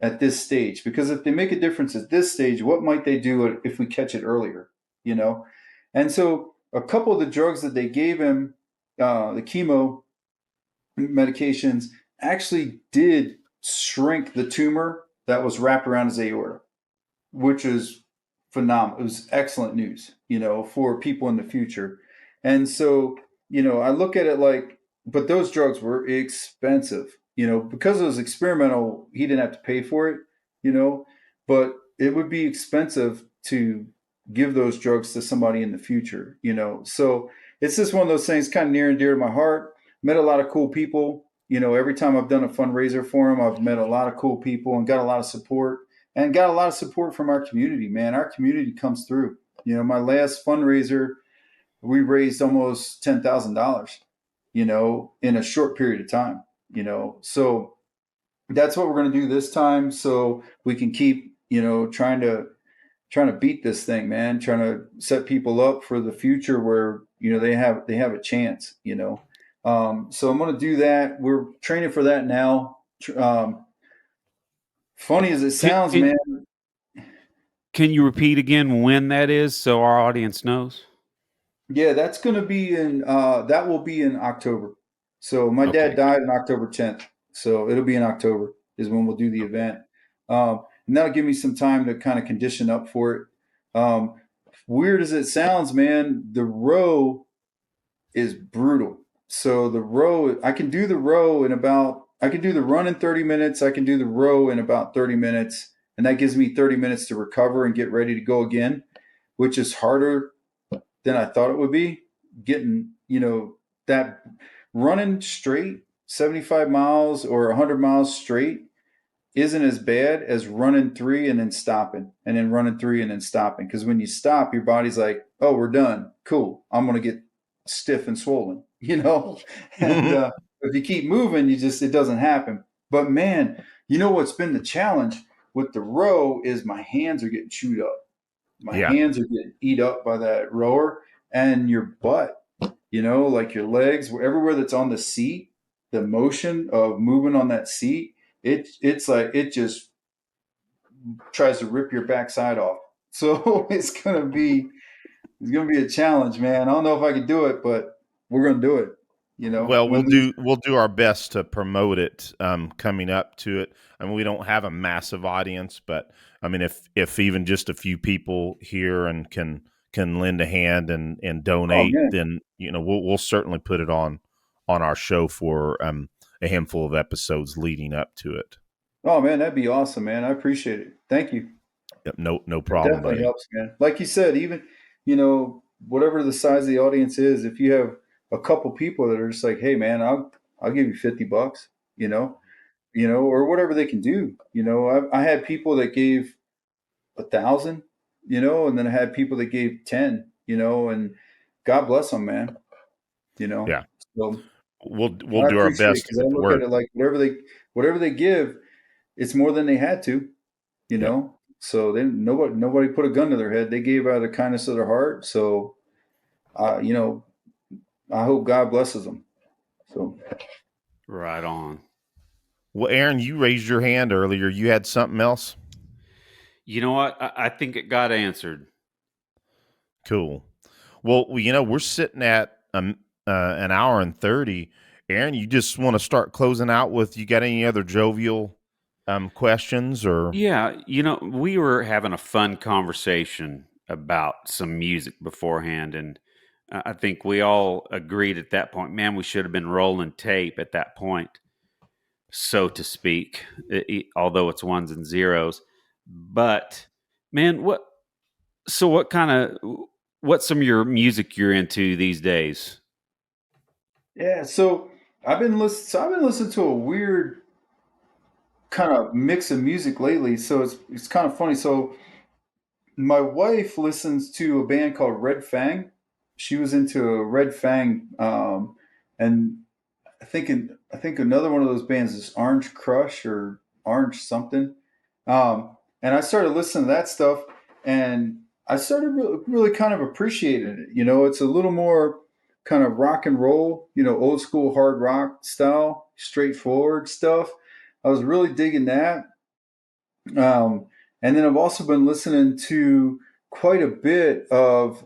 Speaker 2: at this stage. Because if they make a difference at this stage, what might they do if we catch it earlier? And so a couple of the drugs that they gave him, the chemo medications, actually did shrink the tumor that was wrapped around his aorta, which is phenomenal. It was excellent news, for people in the future. And so, I look at it like, but those drugs were expensive, because it was experimental, he didn't have to pay for it, but it would be expensive to give those drugs to somebody in the future, So it's just one of those things kind of near and dear to my heart. Met a lot of cool people. Every time I've done a fundraiser for them, I've met a lot of cool people and got a lot of support and got a lot of support from our community, man. Our community comes through. My last fundraiser, we raised almost $10,000, in a short period of time, So that's what we're going to do this time. So we can keep, trying to beat this thing, man, trying to set people up for the future where, they have a chance, So I'm going to do that. We're training for that now. Funny as it
Speaker 1: Can,
Speaker 2: sounds,
Speaker 1: can,
Speaker 2: man.
Speaker 1: can you repeat again when that is so our audience knows?
Speaker 2: Yeah, that's going to be that will be in October. So my dad
Speaker 1: Okay.
Speaker 2: died on October 10th. So it'll be in October is when we'll do the event. And that'll give me some time to kind of condition up for it. Weird as it sounds, man, the row is brutal. So the row, I can do the run in 30 minutes. I can do the row in about 30 minutes. And that gives me 30 minutes to recover and get ready to go again, which is harder than I thought it would be. Getting, that running straight 75 miles or 100 miles straight isn't as bad as running 3 and then stopping and then running 3 and then stopping. Because when you stop, your body's like, oh, we're done. Cool. I'm going to get stiff and swollen, And if you keep moving, it doesn't happen. But man, what's been the challenge with the row is my hands are getting chewed up. My
Speaker 3: Yeah.
Speaker 2: hands are getting eat up by that rower and your butt, like your legs, everywhere that's on the seat, the motion of moving on that seat, it's like it just tries to rip your backside off. So it's gonna be a challenge, man. I don't know if I can do it, but we're gonna do it.
Speaker 3: Well,
Speaker 2: When these
Speaker 3: we'll do our best to promote it coming up to it. I mean, we don't have a massive audience, but I mean, if even just a few people here and can lend a hand and
Speaker 2: oh
Speaker 3: donate,
Speaker 2: man,
Speaker 3: then we'll certainly put it on our show for a handful of episodes leading up to it.
Speaker 2: oh man, that'd be awesome, man. I appreciate it. Thank you.
Speaker 3: Yep, no
Speaker 2: It
Speaker 3: problem,
Speaker 2: definitely
Speaker 3: buddy.
Speaker 2: helps, man. Like you said, even you know whatever the size of the audience is, if you have a couple people that are just like, hey man, I'll give you $50, or whatever they can do. I had people that gave 1,000, and then I had people that gave 10, and God bless them, man.
Speaker 3: Yeah.
Speaker 2: So
Speaker 3: We'll
Speaker 2: I
Speaker 3: do our
Speaker 2: appreciate it
Speaker 3: best to
Speaker 2: because I
Speaker 3: get the
Speaker 2: look at
Speaker 3: word.
Speaker 2: it like whatever they give, it's more than they had to,
Speaker 3: Yep.
Speaker 2: So nobody put a gun to their head. They gave out of the kindness of their heart. So, I hope God blesses them. So
Speaker 1: Right on.
Speaker 3: Well, Aaron, you raised your hand earlier. You had something else?
Speaker 1: You know what? I think it got answered.
Speaker 3: Cool. Well, we're sitting at an hour and 30. Aaron, you just want to start closing out with, you got any other jovial questions or?
Speaker 1: Yeah, we were having a fun conversation about some music beforehand, and I think we all agreed at that point, man, we should have been rolling tape at that point, so to speak, although it's ones and zeros. But man, what kind of what's some of your music you're into these days?
Speaker 2: yeah, so I've been listening to a weird kind of mix of music lately. So it's kind of funny. So my wife listens to a band called Red Fang. She was into Red Fang, and I think another one of those bands is Orange Crush or Orange something. And I started listening to that stuff, and I started really kind of appreciating it. It's a little more kind of rock and roll, old school hard rock style, straightforward stuff. I was really digging that. Um, and then I've also been listening to quite a bit of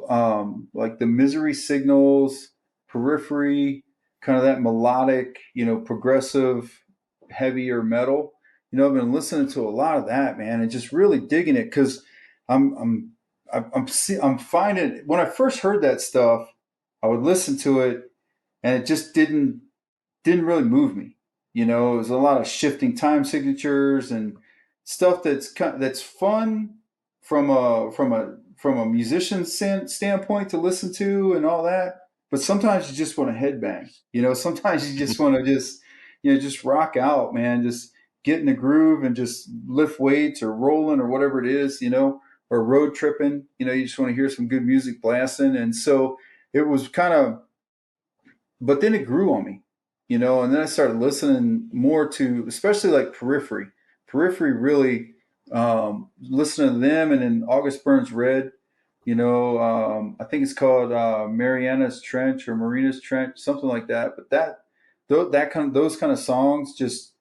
Speaker 2: like the Misery Signals, Periphery, kind of that melodic, progressive, heavier metal. I've been listening to a lot of that, man, and just really digging it because I'm I'm I'm finding when I first heard that stuff, I would listen to it and it just didn't really move me. It was a lot of shifting time signatures and stuff that's fun from a musician standpoint to listen to and all that. But sometimes you just want to headbang. Sometimes you just want to just rock out, man. Just get in the groove and just lift weights or rolling or whatever it is, or road tripping. You just want to hear some good music blasting. And so it was kind of but then it grew on me, and then I started listening more to, especially like Periphery. Periphery really, listening to them, and then August Burns Red. I think it's called Mariana's Trench or Marina's Trench, something like that. But those kind of songs just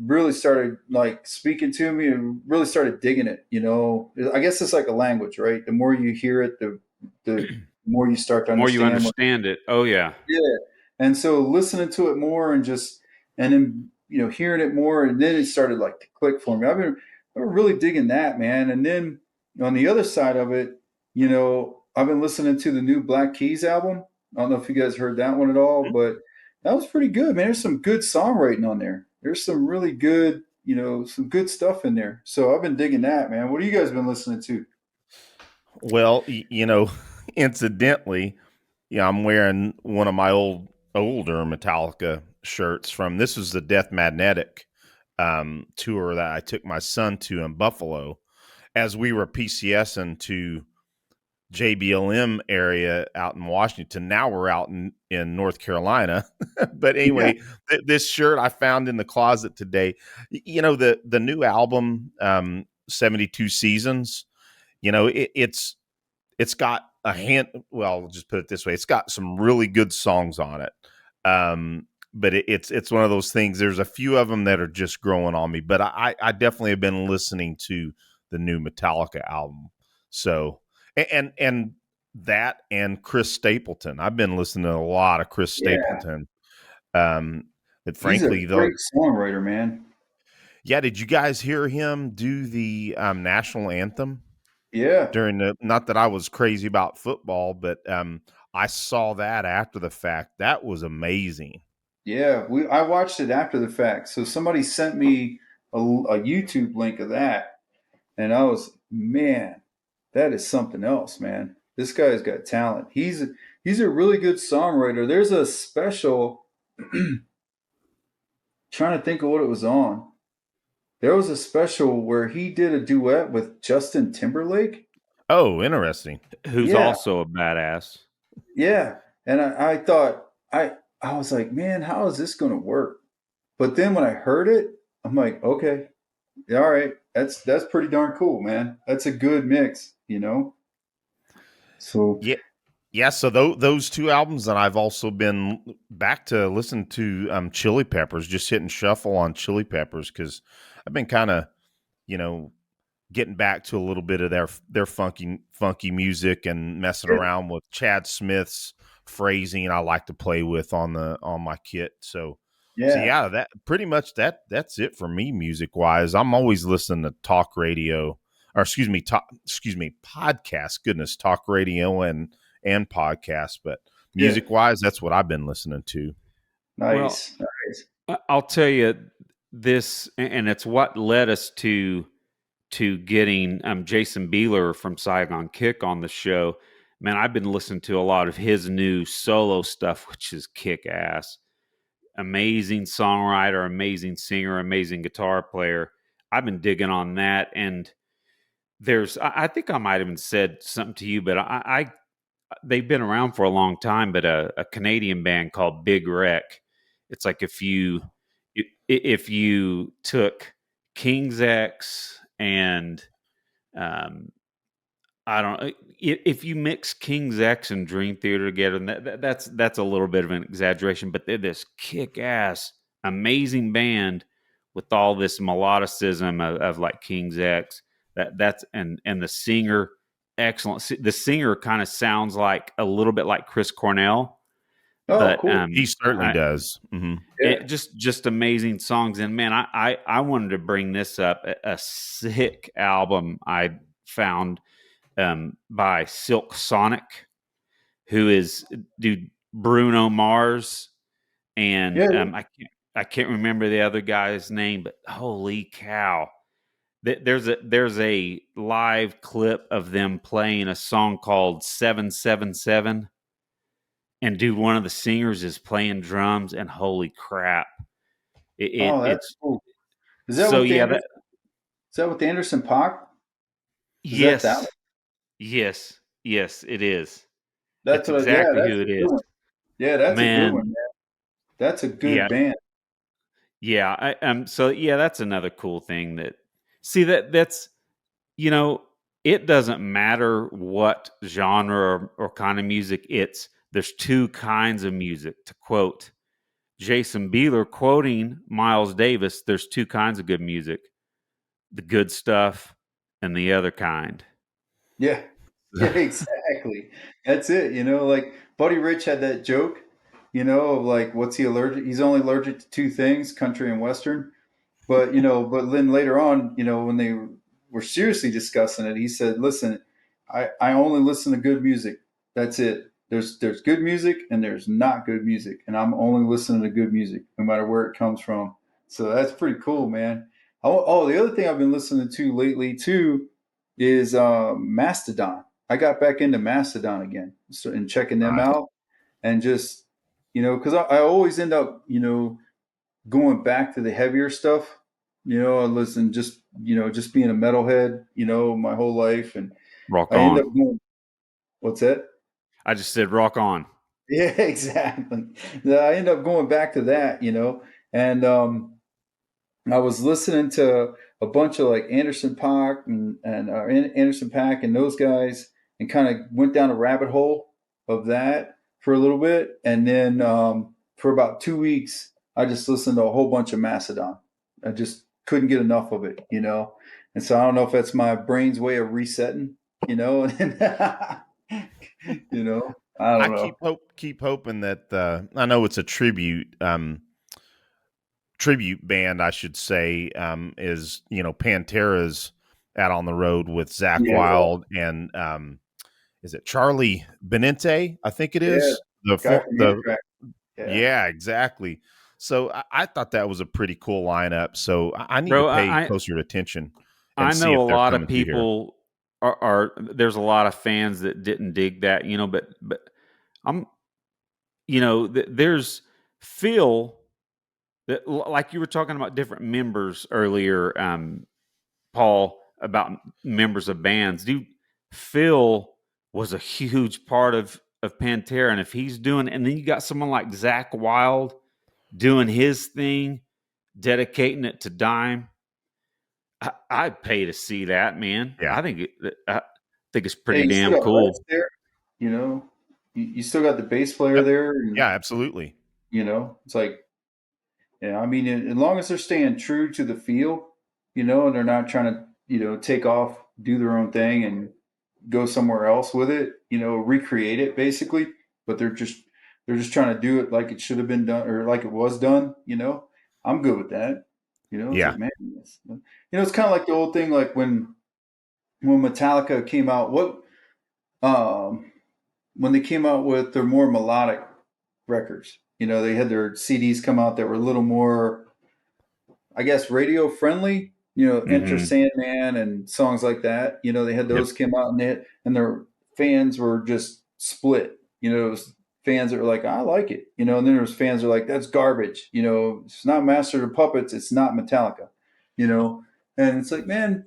Speaker 2: really started like speaking to me and really started digging it. I guess it's like a language, right? The more you hear it, the more you start to
Speaker 1: The more you
Speaker 2: understand what.
Speaker 1: understand it, oh yeah.
Speaker 2: Yeah. And so listening to it more and then, hearing it more, and then it started like to click for me. I've been really digging that, man. And then on the other side of it, I've been listening to the new Black Keys album. I don't know if you guys heard that one at all, but that was pretty good, man. There's some good songwriting on there. There's some really good, some good stuff in there. So I've been digging that, man. What have you guys been listening to?
Speaker 3: Well, incidentally, yeah, I'm wearing one of my older Metallica shirts from, this was the Death Magnetic tour that I took my son to in Buffalo as we were PCSing to JBLM area out in Washington. Now we're out in North Carolina. But
Speaker 2: Yeah.
Speaker 3: anyway, this shirt I found in the closet today. The new album, 72 Seasons, it's got a hand. Well, I'll just put it this way: it's got some really good songs on it. But it's one of those things. There's a few of them that are just growing on me. But I definitely have been listening to the new Metallica album. So and that and Chris Stapleton. I've been listening to a lot of Chris
Speaker 2: Yeah.
Speaker 3: Stapleton. But
Speaker 2: He's a
Speaker 3: frankly, though,
Speaker 2: great songwriter, man.
Speaker 3: yeah. Did you guys hear him do the national anthem
Speaker 2: Yeah.
Speaker 3: during the? Not that I was crazy about football, but I saw that after the fact. That was amazing.
Speaker 2: Yeah, I watched it after the fact. So somebody sent me a YouTube link of that, and I was, man, that is something else, man. This guy's got talent. He's a really good songwriter. There's a special trying to think of what it was on. There was a special where he did a duet with Justin Timberlake.
Speaker 3: Oh, interesting.
Speaker 1: Who's
Speaker 2: Yeah,
Speaker 1: also a badass.
Speaker 2: yeah. And I thought I was like, man, how is this going to work? But then when I heard it, I'm like, okay, yeah, all right, that's pretty darn cool, man. That's a good mix, you know. So
Speaker 3: Yeah. Yeah, so those two albums, and I've also been back to listen to Chili Peppers, just hitting shuffle on Chili Peppers because I've been kind of, you know, getting back to a little bit of their funky music and messing
Speaker 2: yeah,
Speaker 3: around with Chad Smith's phrasing I like to play with on my kit. So
Speaker 2: yeah.
Speaker 3: yeah, that pretty much that's it for me music wise. I'm always listening to talk radio or excuse me, podcast. Goodness, talk radio and podcast, but
Speaker 2: Yeah.
Speaker 3: music wise, that's what I've been listening to.
Speaker 1: Well,
Speaker 2: Nice, nice.
Speaker 1: I'll tell you this, and it's what led us to getting Jason Bieler from Saigon Kick on the show. Man, I've been listening to a lot of his new solo stuff, which is kick ass. Amazing songwriter, amazing singer, amazing guitar player. I've been digging on that, and I think I might have even said something to you, but they've been around for a long time, but a Canadian band called Big Wreck. It's like if you took King's X and um, I don't if you mix King's X and Dream Theater together, and that's a little bit of an exaggeration, but they're this kick ass, amazing band with all this melodicism of like King's X. That's and the singer, excellent. The singer kind of sounds like a little bit like Chris Cornell,
Speaker 2: Oh,
Speaker 1: but
Speaker 2: cool.
Speaker 3: He certainly
Speaker 1: I,
Speaker 3: does. Hmm.
Speaker 2: Yeah.
Speaker 1: just amazing songs. And man, I wanted to bring this up a sick album I found by Silk Sonic, who is dude Bruno Mars, and
Speaker 2: Yeah.
Speaker 1: I can't remember the other guy's name, but holy cow! There's a live clip of them playing a song called 777, and dude, one of the singers is playing drums, and holy crap!
Speaker 2: Oh, that's
Speaker 1: It's
Speaker 2: cool. Is that
Speaker 1: so
Speaker 2: with the
Speaker 1: yeah.
Speaker 2: Anderson? Is that with the Anderson Paak? Is that one?
Speaker 1: Yes, yes, it is.
Speaker 2: That's
Speaker 1: It's
Speaker 2: what. Yeah,
Speaker 1: exactly
Speaker 2: that's
Speaker 1: who
Speaker 2: a
Speaker 1: it
Speaker 2: good
Speaker 1: is,
Speaker 2: one. Yeah, that's a good one,
Speaker 1: man.
Speaker 2: man. That's a good
Speaker 1: Yeah,
Speaker 2: band.
Speaker 1: yeah. So yeah, that's another cool thing that see that's you know, it doesn't matter what genre or kind of music it's there's two kinds of music. To quote Jason Bieler quoting Miles Davis, there's two kinds of good music. The good stuff and the other kind.
Speaker 2: Yeah, yeah, exactly. That's it. You know, like Buddy Rich had that joke. You know, of like, what's he allergic? He's only allergic to two things: country and western. But but then later on, when they were seriously discussing it, he said, "Listen, I only listen to good music. That's it. There's good music and there's not good music, and I'm only listening to good music, no matter where it comes from." So that's pretty cool, man. Oh, the other thing I've been listening to lately too is Mastodon. I got back into Mastodon again, and checking them
Speaker 3: Nice.
Speaker 2: out, and just because I always end up going back to the heavier stuff. I listen just being a metalhead, my whole life, and
Speaker 1: Rock
Speaker 2: I end up
Speaker 1: on.
Speaker 2: going. What's that?
Speaker 1: I just said rock on.
Speaker 2: Yeah, exactly. I end up going back to that, and I was listening to a bunch of like Anderson Paak and Anderson Paak and those guys, and kind of went down a rabbit hole of that for a little bit, and then for about 2 weeks, I just listened to a whole bunch of Macedon. I just couldn't get enough of it, and so I don't know if that's my brain's way of resetting, and I
Speaker 3: I
Speaker 2: don't know.
Speaker 3: keep hoping that I know it's a tribute band, I should say, is Pantera's out on the road with Zach
Speaker 2: Yeah,
Speaker 3: Wild and is it Charlie Benente? I think it
Speaker 2: yeah,
Speaker 3: is the
Speaker 2: guy
Speaker 3: for,
Speaker 2: from
Speaker 3: the
Speaker 2: Amtrak. Yeah,
Speaker 3: yeah, exactly. So I thought that was a pretty cool lineup. So I need to
Speaker 1: Bro,
Speaker 3: pay closer attention and
Speaker 1: I
Speaker 3: see
Speaker 1: know
Speaker 3: if
Speaker 1: a
Speaker 3: they're
Speaker 1: lot of
Speaker 3: coming through here.
Speaker 1: people there's a lot of fans that didn't dig that, but I'm, there's Phil that, like you were talking about different members earlier, Paul, about members of bands. Dude, Phil was a huge part of Pantera, and if he's doing, and then you got someone like Zakk Wylde doing his thing, dedicating it to Dime. I'd pay to see that, man.
Speaker 3: Yeah.
Speaker 1: I think it's
Speaker 2: Yeah,
Speaker 1: pretty
Speaker 2: you still
Speaker 1: damn
Speaker 2: got Rex
Speaker 1: cool.
Speaker 2: there. You know, you still got the bass player
Speaker 3: Yep.
Speaker 2: there, and
Speaker 3: Yeah, absolutely.
Speaker 2: it's like, yeah. I mean, as long as they're staying true to the feel, and they're not trying to, take off, do their own thing, and go somewhere else with it, recreate it basically. But they're just trying to do it like it should have been done or like it was done. I'm good with that. It's
Speaker 3: Yeah.
Speaker 2: like, man, it's kind of like the old thing, like when Metallica came out. Um, when they came out with their more melodic records, they had their CDs come out that were a little more, I guess, radio friendly. Enter
Speaker 1: Hmm.
Speaker 2: Sandman and songs like that. They had
Speaker 3: Yep.
Speaker 2: those came out, and their fans were just split. It was fans that were like, I like it, and then there was fans that were like, that's garbage. It's not Master of the Puppets. It's not Metallica. You know, and it's like, man,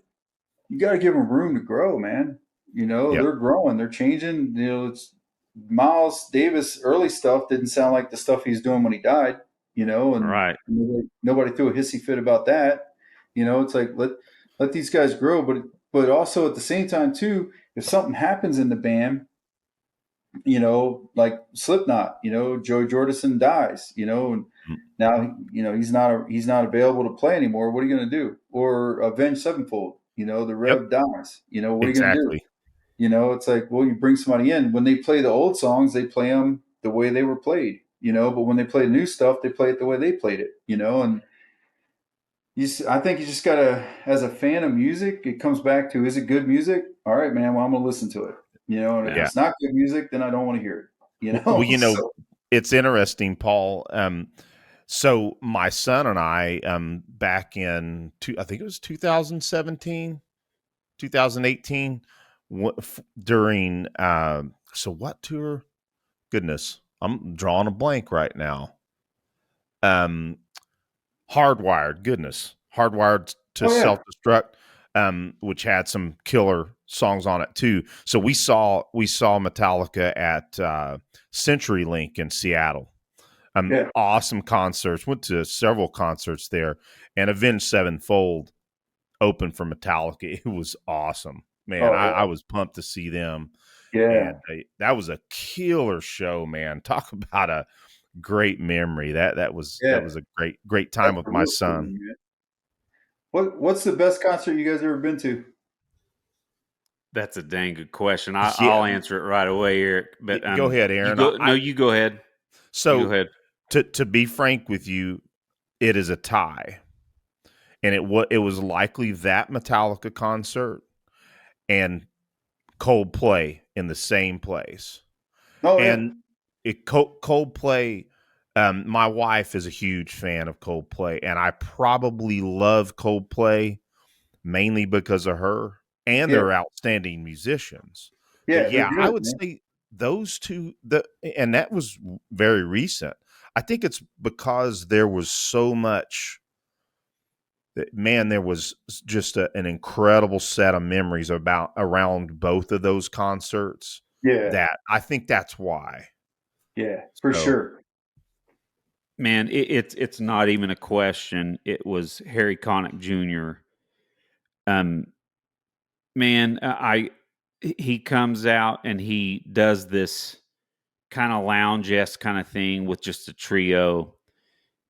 Speaker 2: you got to give them room to grow, man.
Speaker 3: Yep.
Speaker 2: They're growing, they're changing. It's Miles Davis early stuff didn't sound like the stuff he's doing when he died. And
Speaker 1: Right.
Speaker 2: nobody threw a hissy fit about that. It's like let these guys grow, but also at the same time too, if something happens in the band, like Slipknot, Joe Jordison dies, and
Speaker 3: Mm.
Speaker 2: now he's not available to play anymore. What are you going to do? Or Avenged Sevenfold, the
Speaker 3: Yep.
Speaker 2: Rev dies. What are you going to do?
Speaker 3: Exactly.
Speaker 2: It's like, well, you bring somebody in. When they play the old songs, they play them the way they were played. But when they play the new stuff, they play it the way they played it. And I think you just gotta, as a fan of music, it comes back to, is it good music? All right, man. Well, I'm gonna listen to it. And if
Speaker 1: Yeah.
Speaker 3: Yeah.
Speaker 2: it's not good music, then I don't want to hear it.
Speaker 3: Well,
Speaker 2: So
Speaker 3: it's interesting, Paul. So my son and I, back in I think it was 2017, 2018, during so what tour? Goodness, I'm drawing a blank right now. Um, Hardwired, goodness, Hardwired to
Speaker 2: oh yeah,
Speaker 3: Self Destruct, which had some killer songs on it too. So we saw Metallica at CenturyLink in Seattle.
Speaker 2: yeah.
Speaker 3: Awesome concerts. Went to several concerts there, and Avenged Sevenfold opened for Metallica. It was awesome, man.
Speaker 2: Oh
Speaker 3: I
Speaker 2: yeah,
Speaker 3: was pumped to see them,
Speaker 2: yeah,
Speaker 3: and that was a killer show, man. Talk about a great memory. That
Speaker 2: yeah.
Speaker 3: was a great time
Speaker 2: That's
Speaker 3: with
Speaker 2: a
Speaker 3: my
Speaker 2: real cool
Speaker 3: son.
Speaker 2: one, man. What's the best concert you guys ever been to?
Speaker 1: That's a dang good question. I'll
Speaker 3: Yeah,
Speaker 1: answer it right away, Eric. But
Speaker 3: go ahead,
Speaker 1: you
Speaker 3: Aaron.
Speaker 1: go. No, you go ahead. You go
Speaker 3: So
Speaker 1: ahead.
Speaker 3: to be frank with you, it is a tie, and it was likely that Metallica concert and Coldplay in the same place.
Speaker 2: Oh yeah,
Speaker 3: And Coldplay, my wife is a huge fan of Coldplay, and I probably love Coldplay mainly because of her, and
Speaker 2: yeah,
Speaker 3: they're outstanding musicians. But
Speaker 2: yeah. They're
Speaker 3: yeah, I
Speaker 2: good,
Speaker 3: would
Speaker 2: man.
Speaker 3: say those two, and that was very recent. I think it's because there was so much. Man, there was just an incredible set of memories about around both of those concerts.
Speaker 2: Yeah,
Speaker 3: That I think that's why.
Speaker 2: yeah, for
Speaker 3: So
Speaker 2: sure.
Speaker 1: Man, it's not even a question. It was Harry Connick Jr. Um, man, he comes out and he does this kind of lounge esque kind of thing with just a trio,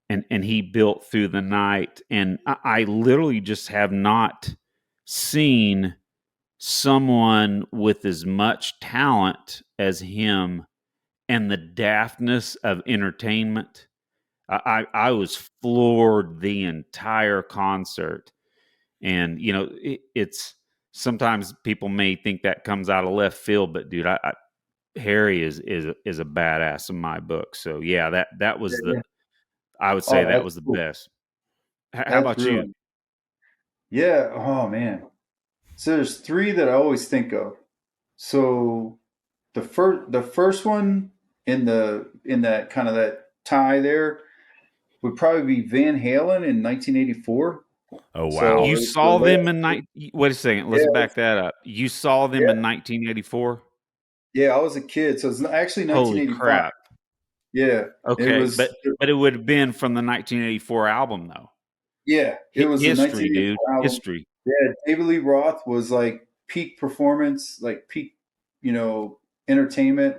Speaker 1: and he built through the night, and I literally just have not seen someone with as much talent as him and the daftness of entertainment. I was floored the entire concert, and it's sometimes people may think that comes out of left field, but dude, Harry is a badass in my book. So yeah, that was the
Speaker 2: Yeah.
Speaker 1: I would say
Speaker 2: Oh,
Speaker 1: that
Speaker 2: that's
Speaker 1: was the
Speaker 2: cool.
Speaker 1: best. How
Speaker 2: That's
Speaker 1: about you?
Speaker 2: really, yeah. Oh man. So there's three that I always think of. So the first one in that kind of that tie there would probably be Van Halen in 1984.
Speaker 3: Oh
Speaker 2: So
Speaker 3: wow.
Speaker 1: You
Speaker 2: it was the
Speaker 1: saw them in
Speaker 2: last.
Speaker 1: night. Wait a second.
Speaker 2: Yeah,
Speaker 1: Let's back that up. You saw them in
Speaker 2: yeah,
Speaker 1: 1984.
Speaker 2: yeah. I was a kid, so it's actually
Speaker 1: Holy
Speaker 2: 1985.
Speaker 1: crap.
Speaker 2: Yeah, it
Speaker 1: Okay,
Speaker 2: was.
Speaker 1: but it would have been from the 1984 album though.
Speaker 2: Yeah, it was the
Speaker 1: History, dude.
Speaker 2: 1984 album.
Speaker 1: History.
Speaker 2: Yeah, David Lee Roth was like peak performance, like peak, entertainment.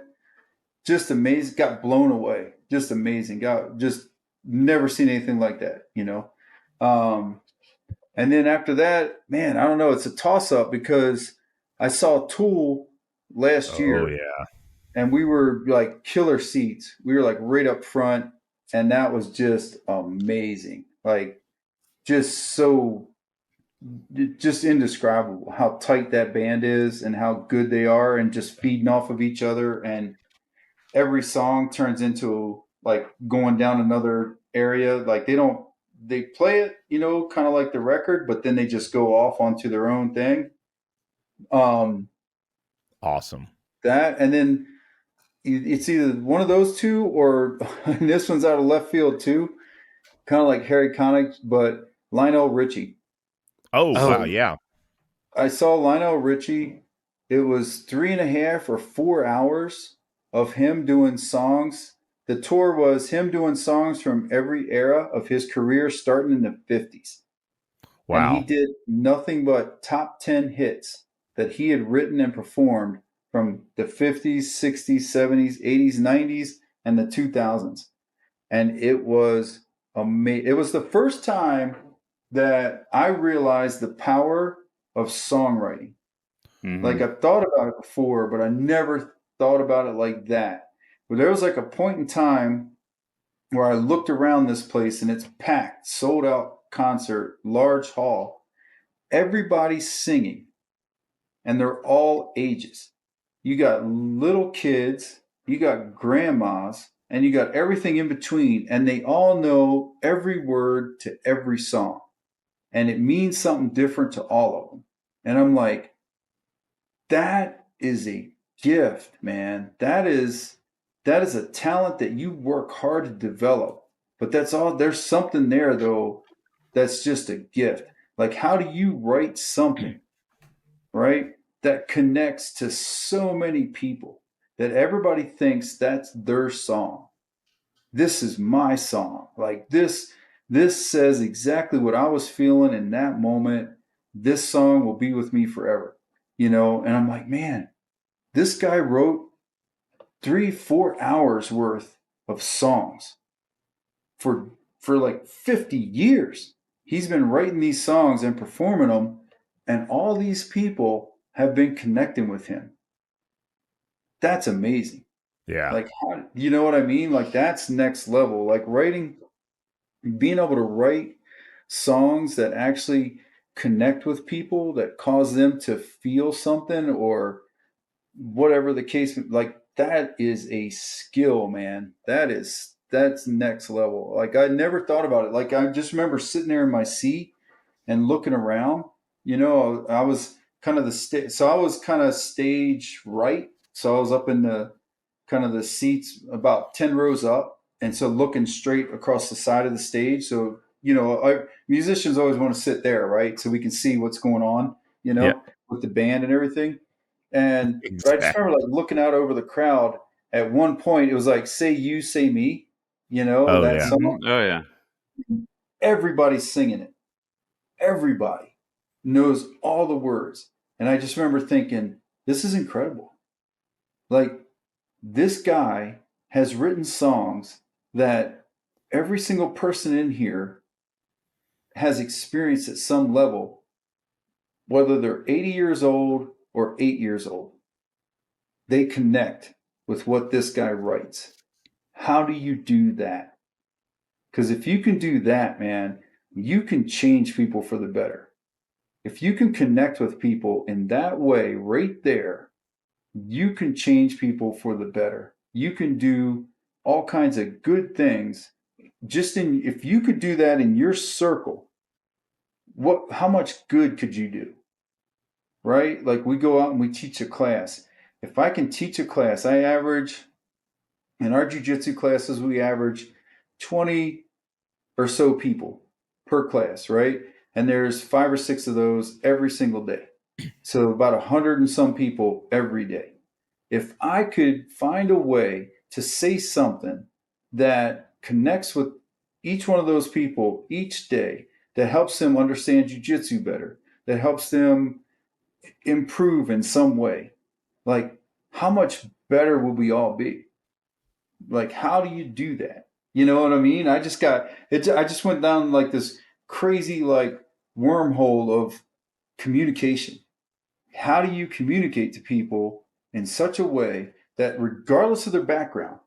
Speaker 2: Just amazing. Got blown away. Just amazing. Got just never seen anything like that. Um, and then after that, man, I don't know. It's a toss up because I saw Tool last
Speaker 3: Oh
Speaker 2: year,
Speaker 3: yeah.
Speaker 2: and we were like killer seats. We were like right up front, and that was just amazing. Like just so just indescribable how tight that band is and how good they are and just feeding off of each other, and every song turns into like going down another area. Like they play it, kind of like the record, but then they just go off onto their own thing. um
Speaker 3: Awesome.
Speaker 2: that and then it's either one of those two or and this one's out of left field too, kind of like Harry Connick, but Lionel Richie.
Speaker 3: Oh
Speaker 1: Oh,
Speaker 3: wow.
Speaker 2: So
Speaker 3: Yeah.
Speaker 2: I saw Lionel Richie. It was 3.5 or 4 hours of him doing songs. The tour was him doing songs from every era of his career, starting in the 50s. And he
Speaker 3: Wow.
Speaker 2: did nothing but top 10 hits that he had written and performed from the 50s, 60s, 70s, 80s, 90s, and the 2000s. And it was amazing. It was the first time that I realized the power of songwriting. Like
Speaker 1: hmm
Speaker 2: I've thought about it before, but I never thought about it like that. But there was like a point in time where I looked around this place and it's packed, sold out concert, large hall. Everybody's singing and they're all ages. You got little kids, you got grandmas, and you got everything in between, and they all know every word to every song. And it means something different to all of them. And I'm like, that is a gift, man. That is a talent that you work hard to develop. But that's all there's something there though that's just a gift. Like how do you write something, right? That connects to so many people that everybody thinks that's their song. This is my song. Like this says exactly what I was feeling in that moment. This song will be with me forever. And I'm like, man, this guy wrote 3-4 hours worth of songs for like 50 years. He's been writing these songs and performing them, and all these people have been connecting with him. That's amazing.
Speaker 3: Yeah.
Speaker 2: Like, you know what I mean? Like, that's next level. Like, being able to write songs that actually connect with people, that cause them to feel something or whatever the case, like that is a skill, man. That's next level. Like I never thought about it. Like I just remember sitting there in my seat and looking around. I was kind of so I was kind of stage right. So I was up in the kind of the seats about 10 rows up, and so looking straight across the side of the stage. So musicians always want to sit there, right? So we can see what's going on,
Speaker 3: Yeah.
Speaker 2: with the band and everything. But I just
Speaker 3: Exactly.
Speaker 2: remember like looking out over the crowd. At one point, it was like "Say You, Say Me,"
Speaker 3: Oh
Speaker 2: that
Speaker 3: yeah.
Speaker 2: song.
Speaker 1: Oh yeah.
Speaker 2: Everybody's singing it. Everybody knows all the words, and I just remember thinking, "This is incredible." Like this guy has written songs that every single person in here has experienced at some level, whether they're 80 years old or 8 years old. They connect with what this guy writes. How do you do that? Because if you can do that, man, you can change people for the better. If you can connect with people in that way right there, you can change people for the better. You can do all kinds of good things. If you could do that in your circle, how much good could you do? right? Like we go out and we teach a class. If I can teach a class, I average in our jujitsu classes, we average 20 or so people per class, right? And there's 5 or 6 of those every single day. So about 100 and some people every day. If I could find a way to say something that connects with each one of those people each day, that helps them understand jujitsu better, that helps them improve in some way, like how much better would we all be? Like, how do you do that? You know what I mean? I just got it. I just went down like this crazy like wormhole of communication. How do you communicate to people in such a way that regardless of their background,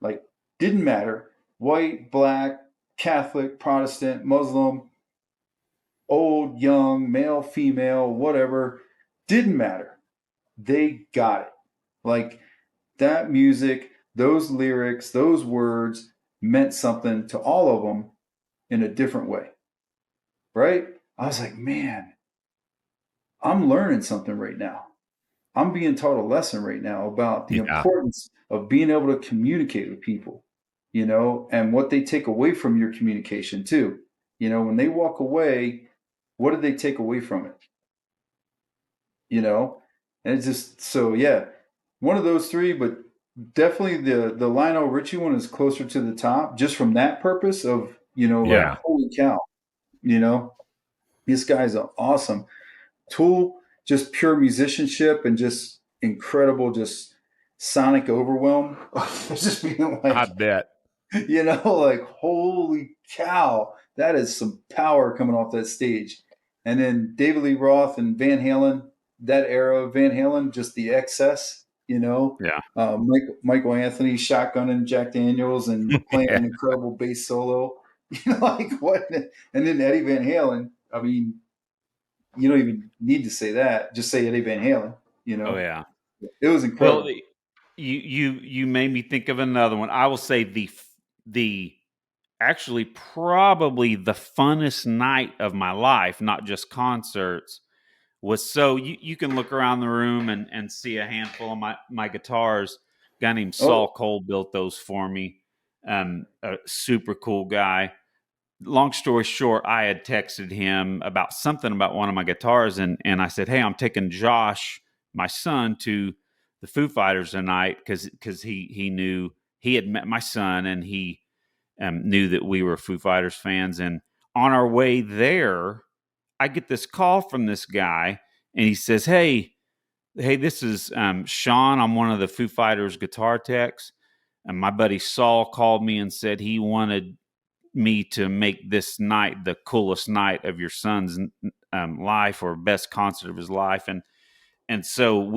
Speaker 2: like didn't matter, white, black, Catholic, Protestant, Muslim, old, young, male, female, whatever, didn't matter. They got it. Like that music, those lyrics, those words meant something to all of them in a different way, right? I was like, man, I'm learning something right now. I'm being taught a lesson right now about the
Speaker 3: Yeah.
Speaker 2: importance of being able to communicate with people, you know, and what they take away from your communication too. You know, when they walk away, what did they take away from it? You know, and it's just so yeah, one of those three, but definitely the Lionel Richie one is closer to the top just from that purpose of like
Speaker 3: Yeah.
Speaker 2: holy cow, you know, this guy's awesome tool, just pure musicianship and just incredible, just sonic overwhelm. Just being
Speaker 3: I
Speaker 2: like,
Speaker 3: bet.
Speaker 2: like holy cow, that is some power coming off that stage. And then David Lee Roth and Van Halen, that era of Van Halen, just the excess,
Speaker 1: Yeah.
Speaker 2: Michael Anthony shotgunning Jack Daniels and playing
Speaker 3: Yeah.
Speaker 2: an incredible bass solo. Like what? And then Eddie Van Halen. I mean, you don't even need to say that. Just say Eddie Van Halen.
Speaker 1: Oh yeah.
Speaker 2: It was
Speaker 1: Well,
Speaker 2: incredible.
Speaker 1: you made me think of another one. I will say the actually probably the funnest night of my life, not just concerts, was so you can look around the room and see a handful of my guitars. A guy named
Speaker 2: Oh,
Speaker 1: Saul Cole built those for me. A super cool guy. Long story short, I had texted him about something about one of my guitars, and I said, "Hey, I'm taking Josh, my son, to the Foo Fighters tonight because he knew he had met my son and he knew that we were Foo Fighters fans. And on our way there, I get this call from this guy, and he says, "Hey, this is Sean. I'm one of the Foo Fighters guitar techs, and my buddy Saul called me and said he wanted me to make this night the coolest night of your son's life or best concert of his life." And so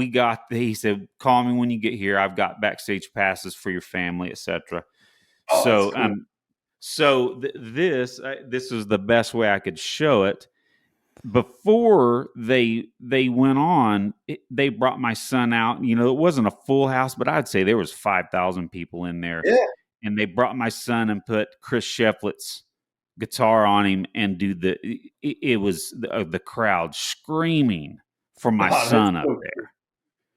Speaker 1: he said, "Call me when you get here. I've got backstage passes for your family, etc."
Speaker 2: oh, that's
Speaker 1: So
Speaker 2: cool.
Speaker 1: this is the best way I could show it. Before they went on, they brought my son out. It wasn't a full house, but I'd say there was 5,000 people in there.
Speaker 2: Yeah.
Speaker 1: And they brought my son and put Chris Shefflett's guitar on him and it was the crowd screaming for my
Speaker 2: Oh, that's
Speaker 1: son up
Speaker 2: so cool.
Speaker 1: there.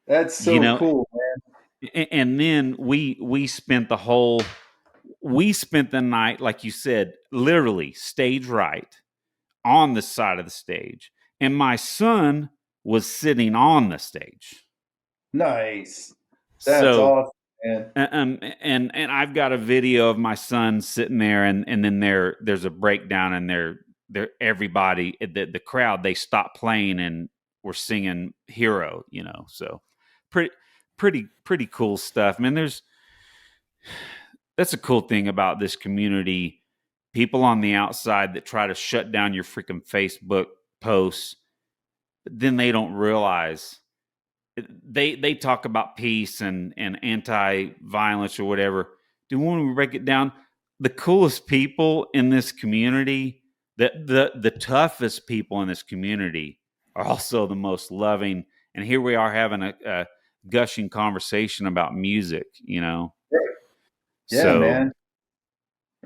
Speaker 2: That's
Speaker 1: You
Speaker 2: so
Speaker 1: know,
Speaker 2: cool, man.
Speaker 1: and then we spent the night, like you said, literally stage right on the side of the stage, and my son was sitting on the stage.
Speaker 2: Nice. That's
Speaker 1: So
Speaker 2: awesome, man.
Speaker 1: and I've got a video of my son sitting there, and then there's a breakdown, and they're everybody, the crowd, they stopped playing and were singing Hero. So pretty pretty cool stuff, man. That's a cool thing about this community. People on the outside that try to shut down your freaking Facebook posts, but then they don't realize they talk about peace and anti-violence or whatever. Do when we break it down, the coolest people in this community, the toughest people in this community are also the most loving. And here we are having a gushing conversation about music.
Speaker 2: Yeah,
Speaker 1: So
Speaker 2: man.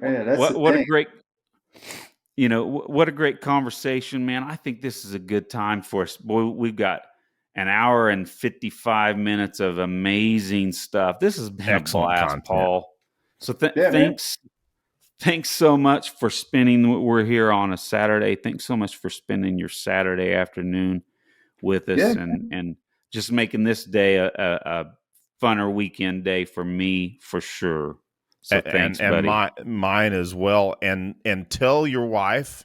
Speaker 2: Yeah, that's the
Speaker 1: what a
Speaker 2: thing.
Speaker 1: great what a great conversation, man. I think this is a good time for us. Boy, we've got an hour and 55 minutes of amazing stuff. This has been a
Speaker 3: Excellent
Speaker 1: blast,
Speaker 3: content.
Speaker 1: Paul. So
Speaker 2: Yeah, man.
Speaker 1: thanks so much for spending. We're here on a Saturday. Thanks so much for spending your Saturday afternoon with
Speaker 2: Yeah.
Speaker 1: us, and just making this day a funner weekend day for me for sure. So thanks,
Speaker 3: And
Speaker 1: buddy.
Speaker 3: mine as well. And tell your wife,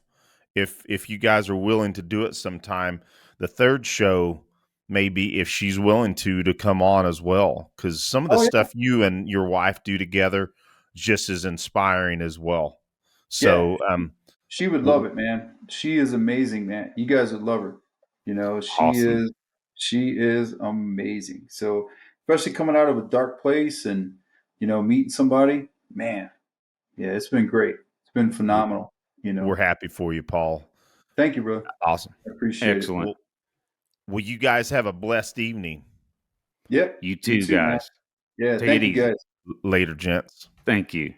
Speaker 3: if you guys are willing to do it sometime, the third show, maybe if she's willing to come on as well, because some of the
Speaker 2: Oh, yeah.
Speaker 3: stuff you and your wife do together is just as inspiring as well.
Speaker 2: Yeah.
Speaker 3: So
Speaker 2: She would love it, man. She is amazing, man. You guys would love her. You know,
Speaker 1: Awesome.
Speaker 2: she is amazing. So, especially coming out of a dark place and, meeting somebody, man. Yeah, it's been great. It's been phenomenal,
Speaker 3: we're happy for you, Paul.
Speaker 2: Thank you, brother.
Speaker 3: Awesome.
Speaker 2: I appreciate it.
Speaker 1: Excellent.
Speaker 3: Well, you guys have a blessed evening.
Speaker 2: Yep.
Speaker 1: You
Speaker 2: You
Speaker 1: too,
Speaker 2: too, man.
Speaker 1: guys.
Speaker 2: Yeah,
Speaker 1: Take it
Speaker 2: thank you
Speaker 1: easy.
Speaker 2: guys.
Speaker 3: Later, gents.
Speaker 1: Thank you.